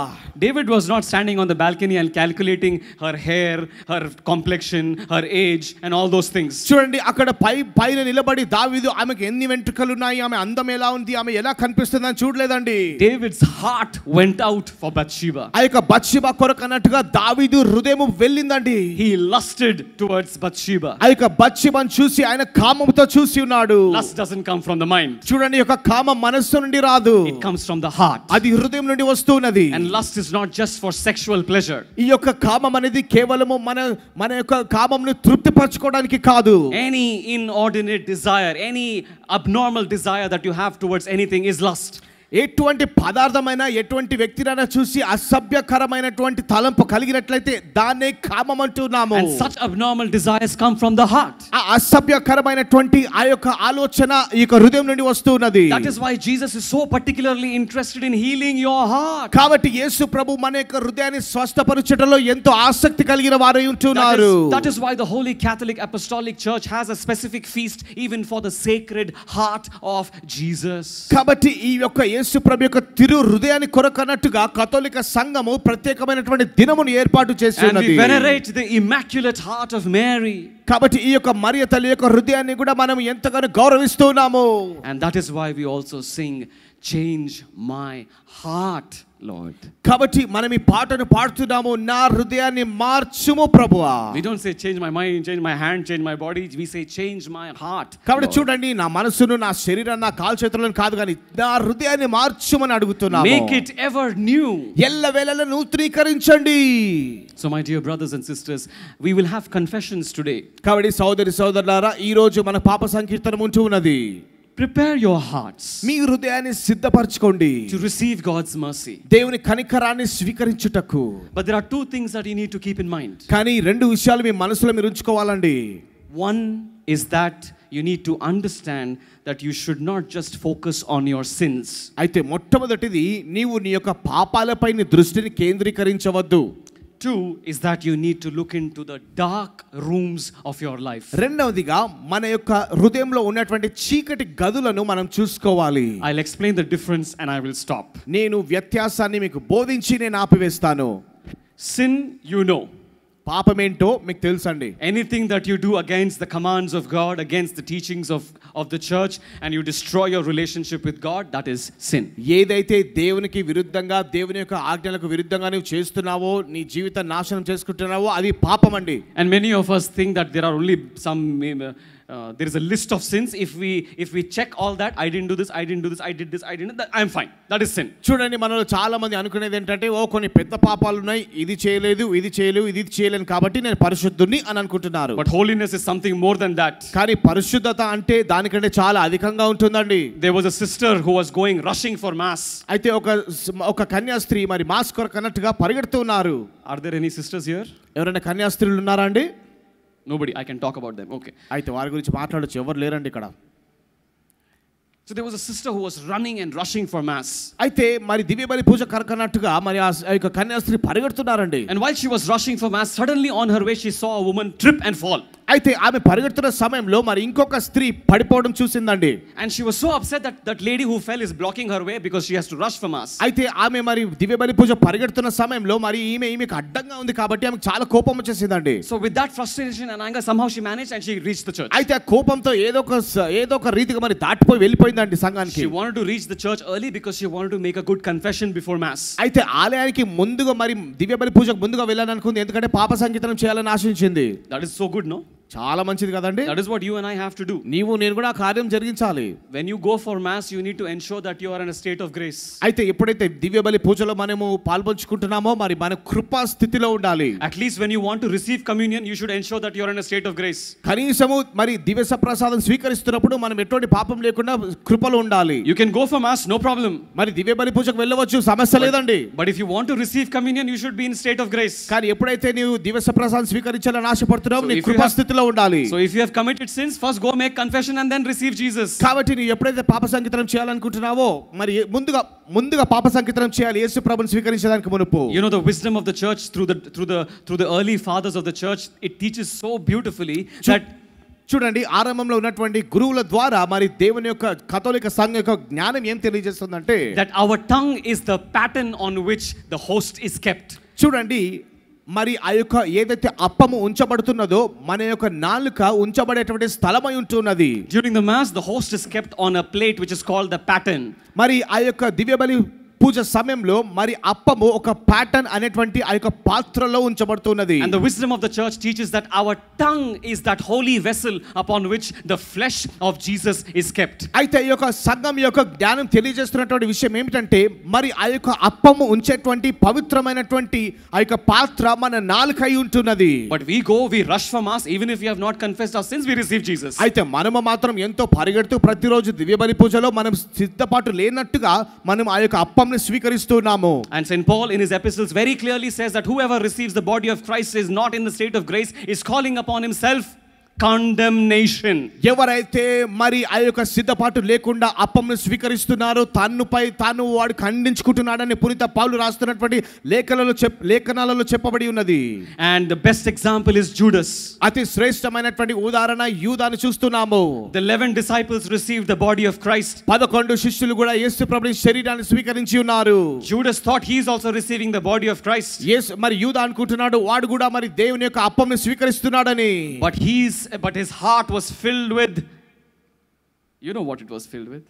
David was not standing on the balcony and calculating her hair, her complexion, her age and all those things. చూడండి, అక్కడ పైన నిలబడి దావీదు ఆమెకు ఎన్ని వెంట్రుకలు ఉన్నాయి, ఆమె అందం ఎలా ఉంది, ఆమె ఎలా కనిపిస్తుంది అని చూడలేదండి. David's heart went out for Bathsheba. ఆ యొక్క బత్షెబా కొరకు అన్నట్టుగా దావీదు హృదయము వెళ్ళిందండి. He lusted towards Bathsheba. ఆ యొక్క బత్షెబాను చూసి ఆయన కామముతో చూసి ఉన్నాడు. Lust doesn't come from the mind. చూడండి, యొక్క కామం మనస్సు నుండి రాదు. It comes from the heart. అది హృదయం నుండి వస్తున్నది. And lust is not just for sexual pleasure. ఈ యొక్క కామం అనేది కేవలము మన యొక్క కామంను తృప్తిపరచుకోవడానికి కాదు. Any inordinate desire, any abnormal desire that you have towards anything is lust. ఎటువంటి పదార్థమైన ఎటువంటి వ్యక్తినైనా చూసి అసభ్యకరమైనటువంటి తలంపు కలిగినట్లయితే దాన్నే కామం అంటున్నాము. And such abnormal desires come from the heart. ఆ అసభ్యకరమైనటువంటి ఆ యొక్క ఆలోచన ఈ యొక్క హృదయం నుండి వస్తున్నది. That is why Jesus is so particularly interested in healing your heart. కాబట్టి యేసు ప్రభు మన యొక్క హృదయాన్ని స్వస్థపరచడంలో ఎంతో ఆసక్తి కలిగిన వారై ఉంటున్నారు. That is why the Holy Catholic Apostolic Church has a specific feast even for the Sacred Heart of Jesus. కాబట్టి ఈ యొక్క యేసు ప్రభు యొక్క తిరు హృదయాన్ని కొరకన్నట్టుగా కథోలిక సంఘము ప్రత్యేకమైనటువంటి దినమును ఏర్పాటు చేసి And ఉన్నది. we venerate the immaculate heart of Mary. కాబట్టి ఈ యొక్క మరియ తల్లి యొక్క హృదయాన్ని కూడా మనం ఎంతగానో గౌరవిస్తున్నాము. And that is why we also sing, change my heart, Lord. కాబట్టి మనం ఈ పాటను పాడుతున్నాము, నా హృదయాన్ని మార్చుము ప్రభువా. We don't say change my mind, change my hand, change my body. We say change my heart. కాబట్టి చూడండి, నా మనసును, నా శరీరాన్ని, నా కాలు చేతులను కాదు కానీ నా హృదయాన్ని మార్చుమని అడుగుతున్నాము. Make it ever new. ఎల్లవేళలా నూతనీకరించండి. So my dear brothers and sisters, we will have confessions today. కాబట్టి సోదరి సోదరులారా, ఈ రోజు మన పాప సంకీర్తనం ఉంటూ ఉన్నది. Prepare your hearts మీ హృదయాన్ని సిద్ధపరచుకోండి to receive God's mercy. దేవుని కనికరాన్ని స్వీకరించుటకు. But there are two things that you need to keep in mind. కానీ రెండు విషయాలు మీ మనసులో మీరు ఉంచుకోవాలండి. One is that you need to understand that you should not just focus on your sins. అయితే మొట్టమొదటిది, నీవు నీ యొక్క పాపాలపై నీ దృష్టిని కేంద్రీకరించవద్దు. Two is that you need to look into the dark rooms of your life. రెండవదిగా మన యొక్క హృదయంలో ఉన్నటువంటి చీకటి గదులను మనం చూసుకోవాలి. I'll explain the difference and I will stop. నేను వ్యత్యాసాన్ని మీకు బోధించి నేను ఆపివేస్తాను. Sin, you know. పాపమేంటో మీకు తెలుసండి. Anything that you do against the commands of God, against the teachings of the church, and you destroy your relationship with God, that is sin. ఏదైతే దేవునికి విరుద్ధంగా, దేవుని యొక్క ఆజ్ఞలకు విరుద్ధంగా నువ్వు చేస్తున్నావో, నీ జీవితం నాశనం చేసుకుంటున్నావో అది పాపం అండి. And many of us think that there are only some there is a list of sins. If we check all that, I didn't do this, I didn't do this, I did this, I didn't, I'm fine. That is sin. చూడండి, మనలో చాలా మంది అనుకునేది ఏంటంటే, ఓ కొన్ని పెద్ద పాపాలు ఉన్నాయి, ఇది చేయలేదు, ఇది చేయలేదు, ఇది చేయలేను కాబట్టి నేను పరిశుద్ధుని అని అనుకుంటున్నారు. But holiness is something more than that. కానీ పరిశుద్ధత అంటే దానికంటే చాలా అధికంగా ఉంటుందండి. There was a sister who was rushing for mass. అయితే ఒక కన్యాస్త్రీ మరి మాస్ కొరకు అన్నట్టుగా పరిగెడుతున్నారు. Are there any sisters here? ఎవరైనా కన్యాస్త్రీలు ఉన్నారా అండి? Nobody. I can talk about them. Okay. అయితే వారి గురించి మాట్లాడొచ్చు, ఎవరు లేరండి ఇక్కడ. So there was a sister who was running and rushing for mass. అయితే మరి దివ్య బలి పూజ కరకన్నట్టుగా మరి ఆ యొక్క కన్యాస్త్రీ పరిగెడుతున్నారండి. And while she was rushing for mass, suddenly on her way she saw a woman trip and fall. అయితే ఆమె పరిగెడుతున్న సమయంలో మరి ఇంకొక స్త్రీ పడిపోవడం చూసిందండి. And she was so upset that lady who fell is blocking her way because she has to rush for mass. అయితే ఆమె మరి దివ్య బలి పూజ పరిగెడుతున్న సమయంలో మరి ఈమెకు అడ్డంగా ఉంది కాబట్టి ఆమెకు చాలా కోపం వచ్చేసిందండి. So with that frustration and anger, somehow she managed and she reached the church. అయితే ఆ కోపంతో ఏదో ఒక రీతిగా మరి దాటిపోయి వెళ్ళిపోయిందండి సంఘానికి. She wanted to reach the church early because she wanted to make a good confession before mass. అయితే ఆలయానికి ముందుగా మరి దివ్య బలి పూజకు ముందుగా వెళ్ళాలనుకుంది, ఎందుకంటే పాప సంకీర్తనం చేయాలని ఆశించింది. That is so good, no? చాలా మంచిది కదండి. That is what you and I have to do. నీవు నేను కూడా ఆ కార్యం జరిగించాలి. When you go for mass, you need to ensure that you are in a state of grace. అయితే ఎప్పుడైతే దివ్య బలి పూజలో మనము పాల్పంచుకుంటున్నామో మరి మన కృపా స్థితిలో ఉండాలి. At least when you want to receive communion, you should ensure that you are in a state of grace. కనీసము మరి దివ్య సప్రసాదం స్వీకరిస్తున్నప్పుడు మనం ఎటువంటి పాపం లేకుండా కృపలో ఉండాలి. You can go for mass, no problem. మరి దివ్య బలి పూజకు వెళ్ళవచ్చు, సమస్య లేదండి. But if you want to receive communion, you should be in state of grace. కానీ ఎప్పుడైతే నీవు దివ్య సప్రసాదం స్వీకరించాలని ఆశపడుతున్నావు, So నీ if you కృపా have- స్థితిలో ఉండాలి. So if you have committed sins, first go make confession and then receive Jesus. కాబట్టి నీవు ఎప్పుడైతే పాప సంకీర్తనం చేయాలనుకుంటున్నావో మరి ముందుగా పాప సంకీర్తనం చేయాలి యేసు ప్రభువుని స్వీకరించడానికి మునుపు. You know the wisdom of the church through the early fathers of the church, it teaches so beautifully that చూడండి, ఆరంభంలో ఉన్నటువంటి గురువుల ద్వారా మరి దేవుని యొక్క కథోలిక సంఘం యొక్క జ్ఞానం ఏం తెలియజేస్తుందంటే that our tongue is the pattern on which the host is kept. చూడండి, మరి ఆ యొక్క ఏదైతే అప్పము ఉంచబడుతున్నదో మన యొక్క నాలుక ఉంచబడేటువంటి స్థలమై ఉంటున్నది. During the mass, the host is kept on a plate which is called the pattern. మరి ఆ యొక్క దివ్య బలి పూజ సమయంలో మరి అప్పము ఒక ప్యాటర్న్ అనేటువంటి ఆ యొక్క పాత్రలో ఉంచబడుతున్నది. And the wisdom of the church teaches that our tongue is that holy vessel upon which the flesh of Jesus is kept. అయితే ఈ యొక్క సంఘం యొక్క జ్ఞానం తెలియజేస్తున్నటువంటి విషయం ఏమిటంటే మరి ఆ యొక్క అప్పము ఉంచేటువంటి పవిత్రమైనటువంటి ఆ యొక్క పాత్ర మన నాలుకై ఉంటున్నది. But we rush for mass, even if we have not confessed our sins, we receive Jesus. అయితే మనము మాత్రం ఎంతో పరిగెడుతూ ప్రతిరోజు దివ్య బలి పూజలో మనం సిద్ధపాటు లేనట్టుగా మనం ఆ యొక్క appam స్వీకరిస్తున్నాము. And St. Paul in his epistles very clearly says that whoever receives the body of Christ is not in the state of grace, is calling upon himself condemnation. ఎవరైతే మరి ఆ యొక్క సిద్ధపాటు లేకుండా అప్పంను స్వీకరిస్తున్నారో తన్నుపై తాను వాడు ఖండించుకుంటున్నాడని పునీత పౌలు రాస్తున్నటువంటి లేఖనాలలో చెప్పబడి ఉన్నది. And the best example is Judas. అతి శ్రేష్టమైనటువంటి ఉదాహరణ యూదాను చూస్తున్నాము. The 11 disciples received the body of Christ. 11 శిష్యులు కూడా యేసు ప్రభుని శరీరాన్ని స్వీకరించి ఉన్నారు. Judas thought he is also receiving the body of Christ. మరి యూదా అనుకుంటున్నాడు వాడు కూడా మరి దేవుని యొక్క అప్పంను స్వీకరిస్తున్నాడని. But his heart was filled with, you know what it was filled with?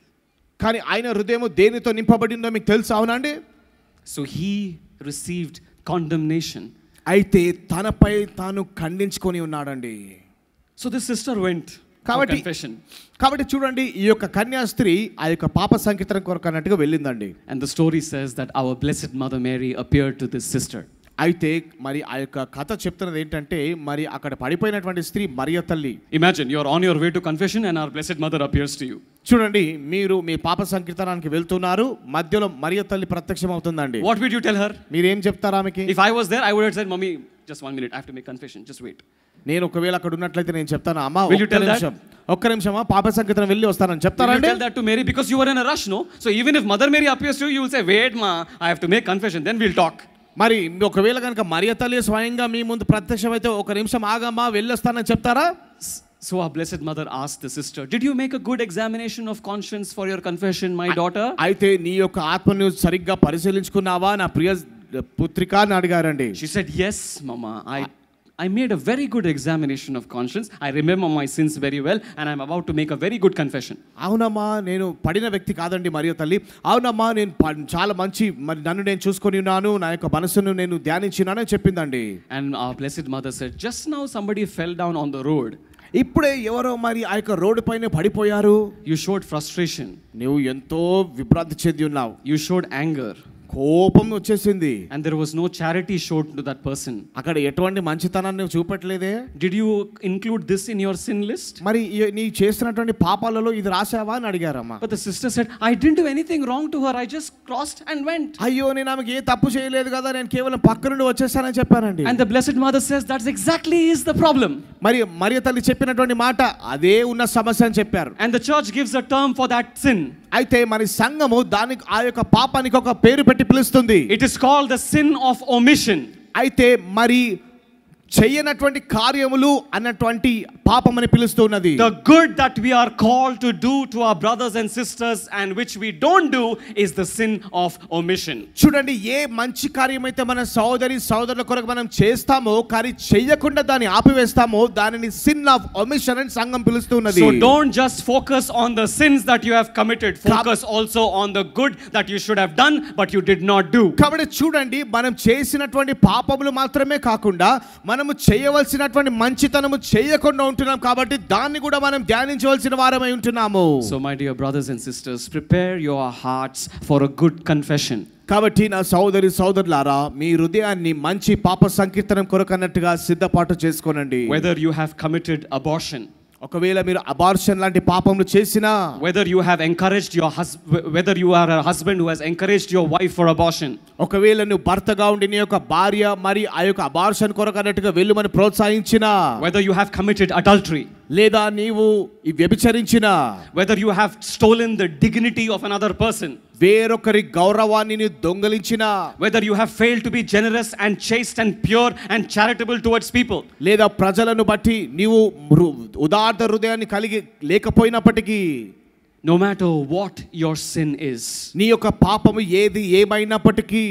కానీ ఆయన హృదయం దేనితో నింపబడిందో మీకు తెలుసా? అవునండి. So he received condemnation. అయితే తనపై తాను ఖండించుకొని ఉన్నాడండి. So this sister went for confession. కాబట్టి చూడండి ఈ యొక్క కన్యాస్త్రీ ఆ యొక్క పాప సంకీర్తన కొరకు అన్నట్టుగా వెళ్ళిందండి. And the story says that our blessed mother Mary appeared to this sister. అయితే మరి ఆ యొక్క కథ చెప్తున్నది ఏంటంటే మరి అక్కడ పడిపోయినటువంటి స్త్రీ మరియ తల్లి. Imagine you are on your way to confession and our blessed mother appears to you. చూడండి మీరు మీ పాప సంకీర్తనానికి వెళ్తున్నారు, మధ్యలో మరియ తల్లి ప్రత్యక్షం అవుతుందండి. What would you tell her? మీరు ఏం చెప్తారు ఆమెకి? If I was there I would have said, "Mommy, just 1 minute, I have to make confession, just wait." నేను ఒకవేళ అక్కడ ఉన్నట్లయితే నేను చెప్తాను, అమ్మా ఒక్క నిమిషం పాప సంకీర్తన వెళ్ళి వస్తానని చెప్తారండి. Tell that to Mary because you were in a rush, no? So even if Mother Mary appears to you, you will say, "Wait, ma, I have to make confession, then we'll talk." మరి ఒకవేళ కనుక మరియ తల్లి స్వయంగా మీ ముందు ప్రత్యక్షమైతే ఒక నిమిషం ఆగమ్మా వెళ్ళొస్తానని చెప్తారా? So our blessed mother asked the sister, "Did you make a good examination of conscience for your confession, my daughter?" అయితే నీ యొక్క ఆత్మను సరిగ్గా పరిశీలించుకున్నావా నా ప్రియ పుత్రిక అని అడిగారండి. She said, "Yes, mama, I made a very good examination of conscience. I remember my sins very well and I'm about to make a very good confession." అవునమ్మా నేను పడిన వ్యక్తి కాదండి మరియ తల్లి. అవునమ్మా నేను చాలా మంచి మరి నన్ను నేను చూసుకొని ఉన్నాను, నా యొక్క మనసును నేను ధ్యానించినానని చెప్పిందండి. And our blessed mother said, "Just now somebody fell down on the road. ఇప్పుడే ఎవరో మరి ఆ యొక్క రోడ్డు పైన పడిపోయారు. You showed frustration. నువ్వు ఎంతో విభ్రాంతి చెంది ఉన్నావు. You showed anger. కోపం వచ్చేసింది. And there was no charity showed to that person. అక్కడ ఎటువంటి మంచితనాన్ని చూపట్లేదే. Did you include this in your sin list? మరి నీ చేస్తున్నటువంటి పాపాలలో ఇది రాసావా అని అడిగారమ్మా. But the sister said, "I didn't do anything wrong to her. I just crossed and went." అయ్యో నేను ఆమెకి ఏ తప్పు చేయలేదు కదా, నేను కేవలం పక్క నుండి వచ్చేసానని చెప్పానండి. And the blessed mother says that's exactly is the problem. మరి మరియ తల్లి చెప్పినటువంటి మాట అదే ఉన్న సమస్య అని చెప్పారు. And the church gives a term for that sin. అయితే మరి సంఘము దానికి ఆ యొక్క పాపానికి ఒక పేరు పెట్టి పిలుస్తుంది. It is called the sin of omission. అయితే మరి చేయనటువంటి కార్యములు అన్నటువంటి పాపం అని పిలుస్తున్నది. The good that we are called to do to our brothers and sisters and which we don't do is the sin of omission. చూడండి ఏ మంచి కార్యమైతే మన సోదరుల కొరకు మనం చేస్తామో కానీ చేయకుండా దాన్ని ఆపివేస్తామో దానిని sin of omission అని సంఘం పిలుస్తున్నది. So don't just focus on the sins that you have committed, focus also on the good that you should have done but you did not do. కాబట్టి చూడండి మనం చేసినటువంటి పాపములు మాత్రమే కాకుండా మనము చేయవలసినటువంటి మంచితనము చేయకుండా ఉంటున్నాం కాబట్టి దాన్ని కూడా మనం ధ్యానించవలసిన వారమై ఉంటున్నాము. So my dear brothers and sisters, prepare your hearts for a good confession. కాబట్టి నా సోదరులారా మీ హృదయాన్ని మంచి పాప సంకీర్తనం కొరకు అన్నట్టుగా సిద్ధపాటు చేసుకోనండి. Whether you have committed abortion, ఒకవేళ మీరు అబార్షన్ లాంటి పాపములు చేసినా, whether you have encouraged your whether you are a husband who has encouraged your wife for abortion, ఒకవేళ నువ్వు భర్తగా ఉండి నీ యొక్క భార్య మరి ఆ యొక్క అబార్షన్ కొరకు అన్నట్టుగా వెళ్ళమని ప్రోత్సహించినా, whether you have committed adultery, లేదా నీవు వ్యభిచరించినా, whether you have stolen the dignity of another person, వేరొకరి గౌరవాన్ని నీ దొంగిలించినా, whether you have failed to be generous and chaste and pure and charitable towards people, లేదా ప్రజలను బట్టి నీవు ఉదార్త హృదయాన్ని కలిగి లేకపోయినప్పటికీ, no matter what your sin is, నీ యొక్క పాపము ఏమైనప్పటికీ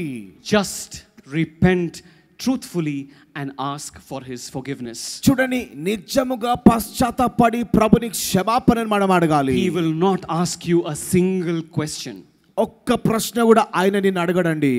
just repent truthfully and ask for his forgiveness. చూడండి నిజముగా పశ్చాత్తాపడి ప్రభుని క్షమాపణను మనం అడగాలి. He will not ask you a single question. ఒక్క ప్రశ్న కూడా ఆయన నిన్ను అడగడండి.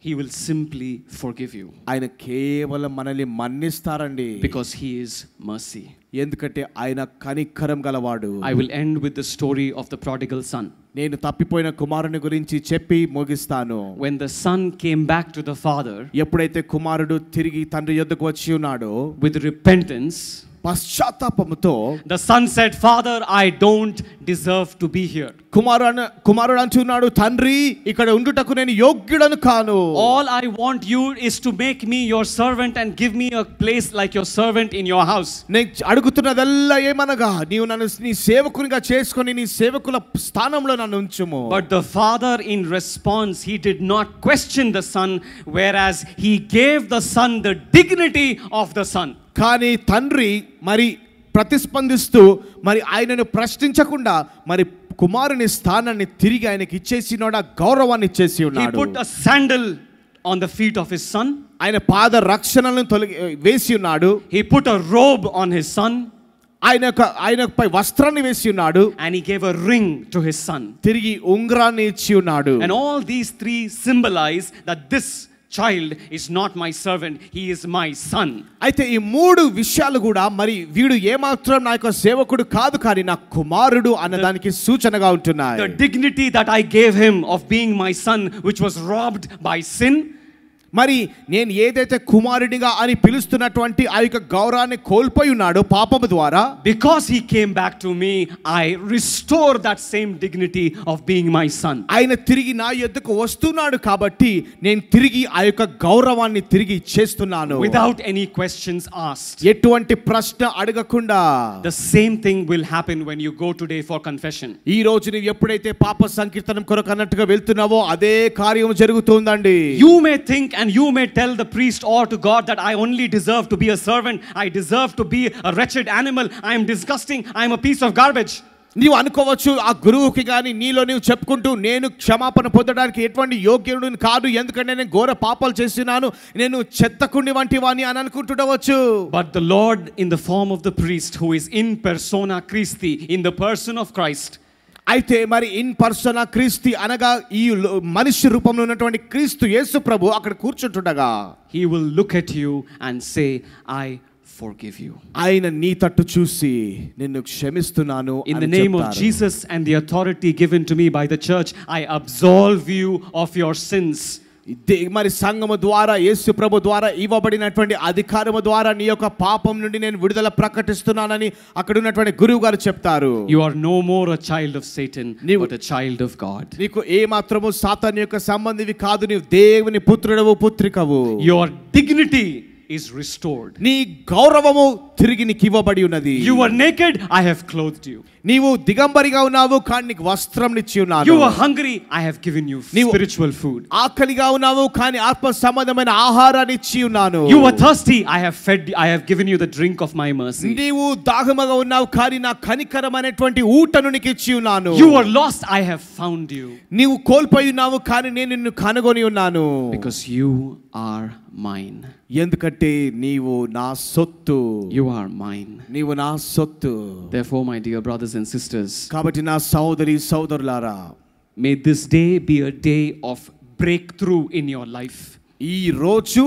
He will simply forgive you. ఆయన కేవలం మనల్ని మన్నిస్తారండి. Because he is mercy. ఎందుకంటే ఆయన కనికరం గలవాడు. I will end with the story of the prodigal son. నేను తప్పిపోయిన కుమారుని గురించి చెప్పి ముగిస్తాను. When the son came back to the father, ఎప్పుడైతే కుమారుడు తిరిగి తండ్రి యొద్దకు వచ్చి ఉన్నాడో, with repentance, పశ్చాత్తాపముతో, the son said, "Father, I don't deserve to be here." కుమారుడు అంటున్నాడు, తండ్రి ఇక్కడ ఉండుటకు నేను యోగ్యుడను కాను. All I want you is to make me your servant and give me a place like your servant in your house. నేను అడుగుతున్నదల్లా ఏమనగా నీవు నన్ను నీ సేవకునిగా చేసుకొని నీ సేవకుల స్థానంలో నన్ను ఉంచుము. But the father in response, he did not question the son, whereas he gave the son the dignity of the son. కానీ తండ్రి మరి ప్రతిస్పందిస్తూ మరి ఆయనను ప్రశ్నించకుండా మరి కుమారుని స్థానాన్ని తిరిగి ఆయనకి ఇచ్చేసినాడు, ఆ గౌరవాన్ని ఇచ్చేసి He ఉన్నాడు. put a sandal on the feet of his son. ఆయన పాద రక్షణలను వేసి ఉన్నాడు. He put a robe on his son. ఆయనపై వస్త్రాన్ని వేసి ఉన్నాడు. And he gave a ring to his son. తిరిగి ఉంగరాన్ని ఇచ్చి ఉన్నాడు. And all these three symbolize that this child is not my servant, he is my son. అయితే ఈ మూడు విషయాలు కూడా మరి వీడు ఏమాత్రం నా యొక్క సేవకుడు కాదు కానీ నా కుమారుడు అన్నదానికి సూచనగా ఉంటున్నాయి. The dignity that I gave him of being my son, which was robbed by sin, మరి నేను ఏదైతే కుమారుడిగా అని పిలుస్తున్నటువంటి ఆ యొక్క గౌరవాన్ని కోల్పోయి ఉన్నాడో పాపము ద్వారా, because he came back to me, I restore that same dignity of being my son. ఆయన తిరిగి నా యొద్దకు వస్తున్నాడు కాబట్టి నేను తిరిగి ఆ యొక్క గౌరవాన్ని తిరిగి ఇచ్చేస్తున్నాను, without any questions asked. ఎటువంటి ప్రశ్న అడగకుండా. The same thing will happen when you go today for confession. ఈ రోజు నీవు ఎప్పుడైతే పాప సంకీర్తనం కొరకు అన్నట్టుగా వెళ్తున్నావో అదే కార్యం జరుగుతుందండి. You may think and you may tell the priest or to God that I only deserve to be a servant, I deserve to be a wretched animal, I am disgusting, I am a piece of garbage. నీవు అనుకోవచ్చు ఆ గురువుకి కానీ నీలో నీవు చెప్పుకుంటూ నేను క్షమాపణ పొందడానికి ఎటువంటి యోగ్యుడిని కాదు, ఎందుకంటే నేను ఘోర పాపాలు చేస్తున్నాను, నేను చెత్తకుండి వంటి వాణ్ణి అని అనుకుంటుండవచ్చు. But the Lord in the form of the priest who is in persona Christi, in the person of Christ, అయితే మరి ఇన్ పర్సనా క్రీస్తు అనగా ఈ మనిషి రూపంలో ఉన్నటువంటి క్రీస్తు యేసు ప్రభు అక్కడ కూర్చుంటుండగా, he will look at you and say, I forgive you. ఆయన నీ తట్టు చూసి నిన్ను క్షమిస్తున్నాను అని చెప్తారు. In the name of Jesus and the authority given to me by the church, I absolve you of your sins. మరి సంఘము ద్వారా యేసు ప్రభు ద్వారా ఇవ్వబడినటువంటి అధికారము ద్వారా నీ యొక్క పాపం నుండి నేను విడుదల ప్రకటిస్తున్నానని అక్కడ ఉన్నటువంటి గురువు గారు చెప్తారు. You are no more a child of Satan, but a child of God. నీకు ఏ మాత్రము సాతాను యొక్క సంబంధివి కాదు, నీవు దేవుని పుత్రుడవు పుత్రికవు. Your dignity is restored. నీ గౌరవము తిరిగి నీకు ఇవ్వబడి ఉన్నది. You were naked, I have clothed you. నీవు దిగంబరిగా ఉన్నావు కానీ నీకు వస్త్రం ఇచ్చి ఉన్నాను. You were hungry, I have given you spiritual food. ఆకలిగా ఉన్నావు కానీ ఆత్మ సంబంధమైన ఆహారాన్ని ఇచ్చి ఉన్నాను. You were thirsty, I have given you the drink of my mercy. నీవు దాహముగా ఉన్నావు కానీ నా కనికరమైనటువంటి ఊటను నీకు ఇచ్చి ఉన్నాను. You were lost, I have found you. నీవు కోల్పోయి ఉన్నావు కానీ నేను నిన్ను కనుగొని ఉన్నాను. Because you are mine. ఎందుకంటే నీవు నా సొత్తు. You are mine. నీవు నా సొత్తు. Therefore, my dear brothers and sisters, కాబట్టి నా సోదరి సోదరులారా, may this day be a day of breakthrough in your life. ఈ రోజు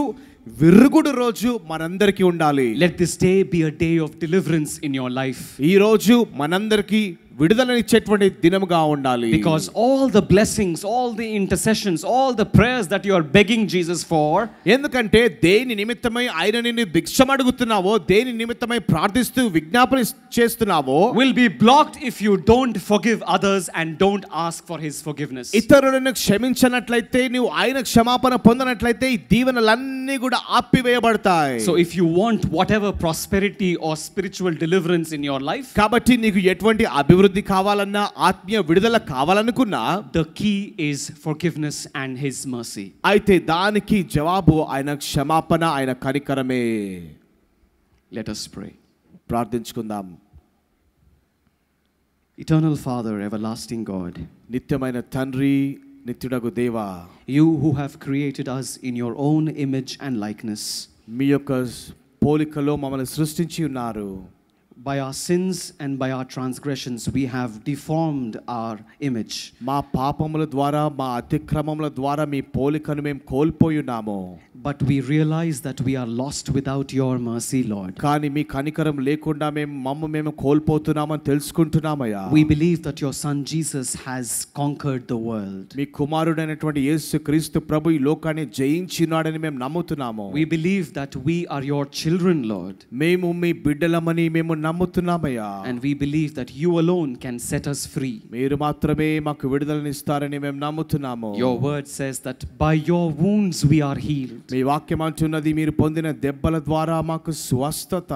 విరుగుడు రోజు మనందరికీ ఉండాలి. Let this day be a day of deliverance in your life. ఈ రోజు మనందరికీ విడుదలనిచ్చేటువంటి దినముగా ఉండాలి. Because all the blessings, all the intercessions, all the prayers that you are begging Jesus for, ఎందుకంటే దేని నిమిత్తమై ఆయన నిన్ను భిక్షం అడుగుతున్నావో, దేని నిమిత్తమై ప్రార్థిస్తూ విజ్ఞాపన చేస్తున్నావో, will be blocked if you don't forgive others and don't ask for his forgiveness. ఇతరులను క్షమించనట్లయితే, నీవు ఆయన క్షమాపణ పొందనట్లయితే ఈ దీవెనలన్నీ కూడా ఆపివేయబడతాయి. So if you want whatever prosperity or spiritual deliverance in your life, కాబట్టి నీకు ఎటువంటి అభివృద్ధి కావాలన్నా, ఆత్మీయ విడుదల కావాలనుకున్నా, the key is forgiveness and his mercy. అయితే దానికి జవాబు ఆయన క్షమాపణ, ఆయన కనికరమే. Let us pray. ప్రార్థించుకుందాం. Eternal Father, everlasting God, నిత్యమైన తండ్రి, నిత్యుడగు దేవా, you who have created us in your own image and likeness, మీ యొక్క పోలికలో మమ్మల్ని సృష్టించి ఉన్నారు. by our sins and by our transgressions we have deformed our image. మా పాపముల ద్వారా, మా అతిక్రమముల ద్వారా మీ పోలికను మేము కోల్పోయి ఉన్నాము. But we realize that we are lost without your mercy, Lord. కానీ మీ కనికరం లేకుండా మేము కోల్పోతున్నామని తెలుసుకుంటున్నామయ్యా. We believe that your son Jesus has conquered the world. మీ కుమారుడైనటువంటి యేసు క్రీస్తు ప్రభు ఈ లోకాన్ని జయించినాడని మేము నమ్ముతున్నాము. We believe that we are your children, Lord. మేము మీ బిడ్డలమని మేము నమ్ముతున్నామయ్యా. And we believe that you alone can set us free. మీరు మాత్రమే మాకు విడుదలనిస్తారని మేము నమ్ముతున్నాము. Your word says that by your wounds we are healed. మీ వాక్యం అంటున్నది మీరు పొందిన దెబ్బల ద్వారా మాకు స్వస్థత.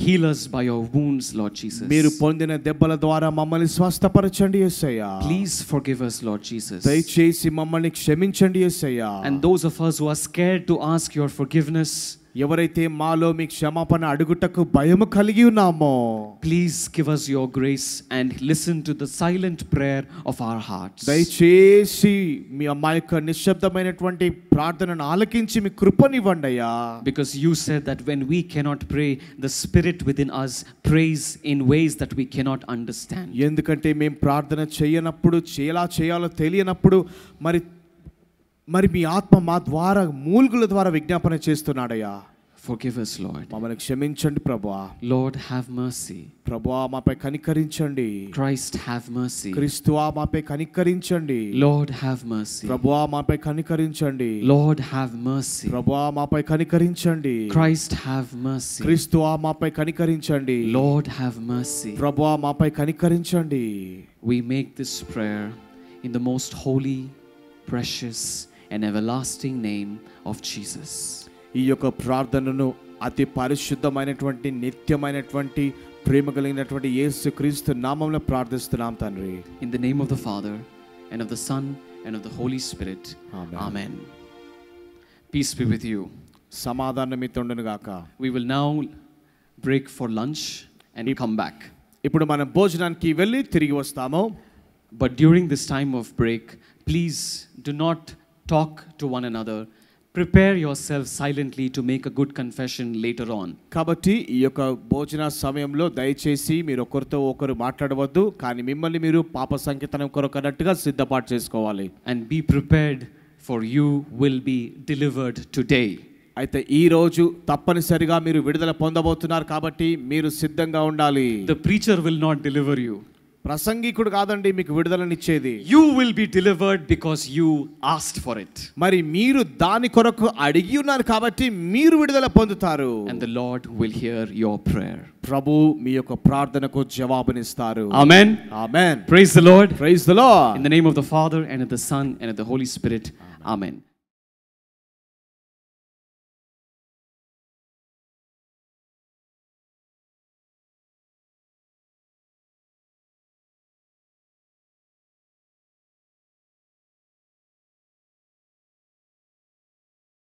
Heal us by your wounds, Lord Jesus. మీరు పొందిన దెబ్బల ద్వారా మమ్మల్ని స్వస్థపరచండి యేసయ్యా. Please forgive us, Lord Jesus. దయచేసి మమ్మల్ని క్షమించండి యేసయ్యా. And those of us who are scared to ask your forgiveness, ఎవరైతే మాలో మీ క్షమాపణ అడుగుటకు భయము కలిగి ఉన్నామో, please give us your grace and listen to the silent prayer of our hearts. దయచేసి మీ మా యొక్క నిశ్శబ్దమైనటువంటి ప్రార్థనను ఆలకించి మీ కృపనివ్వండి అయ్యా. Because you said that when we cannot pray, the spirit within us prays in ways that we cannot understand. ఎందుకంటే మేము ప్రార్థన చేయనప్పుడు ఎలా చేయాలో తెలియనప్పుడు మరి మీ ఆత్మ మా ద్వారా మూల్గుల ద్వారా విజ్ఞాపన చేస్తున్నాడయ్యా. Forgive us, Lord. మమ్మల్ని క్షమించండి ప్రభువా. Lord, have mercy. ప్రభువా మాపై కనికరించండి. Christ, have mercy. క్రీస్తువా మాపై కనికరించండి. Lord, have mercy. ప్రభువా మాపై కనికరించండి. Lord, have mercy. ప్రభువా మాపై కనికరించండి. Christ, have mercy. క్రీస్తువా మాపై కనికరించండి. Lord, have mercy. ప్రభువా మాపై కనికరించండి. We make this prayer in the most holy, precious and everlasting name of Jesus. ఈ యొక్క ప్రార్థనను అతి పరిశుద్ధమైనటువంటి నిత్యమైనటువంటి ప్రేమ కలిగినటువంటి యేసుక్రీస్తు నామములో ప్రార్థిస్తున్నాం తండ్రి. In the name of the Father and of the Son and of the Holy Spirit. Amen. Amen. Peace be with you. సమాధానం మీతో ఉండును గాక. We will now break for lunch and come back. ఇప్పుడు మనం భోజనానికి వెళ్ళి తిరిగి వస్తాము. But during this time of break, please do not talk to one another. Prepare yourself silently to make a good confession later on. కాబట్టి ఈ యొక్క భోజన సమయంలో దయచేసి మీరు ఒకరితో ఒకరు మాట్లాడవద్దు, కానీ మిమ్మల్ని మీరు పాప సంకీర్తనం కొరకనట్టుగా సిద్ధపాటు చేసుకోవాలి. And be prepared, for you will be delivered today. అయితే ఈ రోజు తప్పనిసరిగా మీరు విడుదల పొందబోతున్నారు కాబట్టి మీరు సిద్ధంగా ఉండాలి. The preacher will not deliver you. ప్రసంగికుడు కాదండి మీకు విడుదలనిచ్చేది. You will be delivered because you asked for it. మరి మీరు దాని కొరకు అడిగి ఉన్నారు కాబట్టి మీరు విడుదల పొందుతారు. And the Lord will hear your prayer. ప్రభు మీ యొక్క ప్రార్థనకు జవాబునిస్తారు. Amen. Amen. Praise the Lord. Praise the Lord. In the name of the Father and of the Son and of the Holy Spirit. Amen.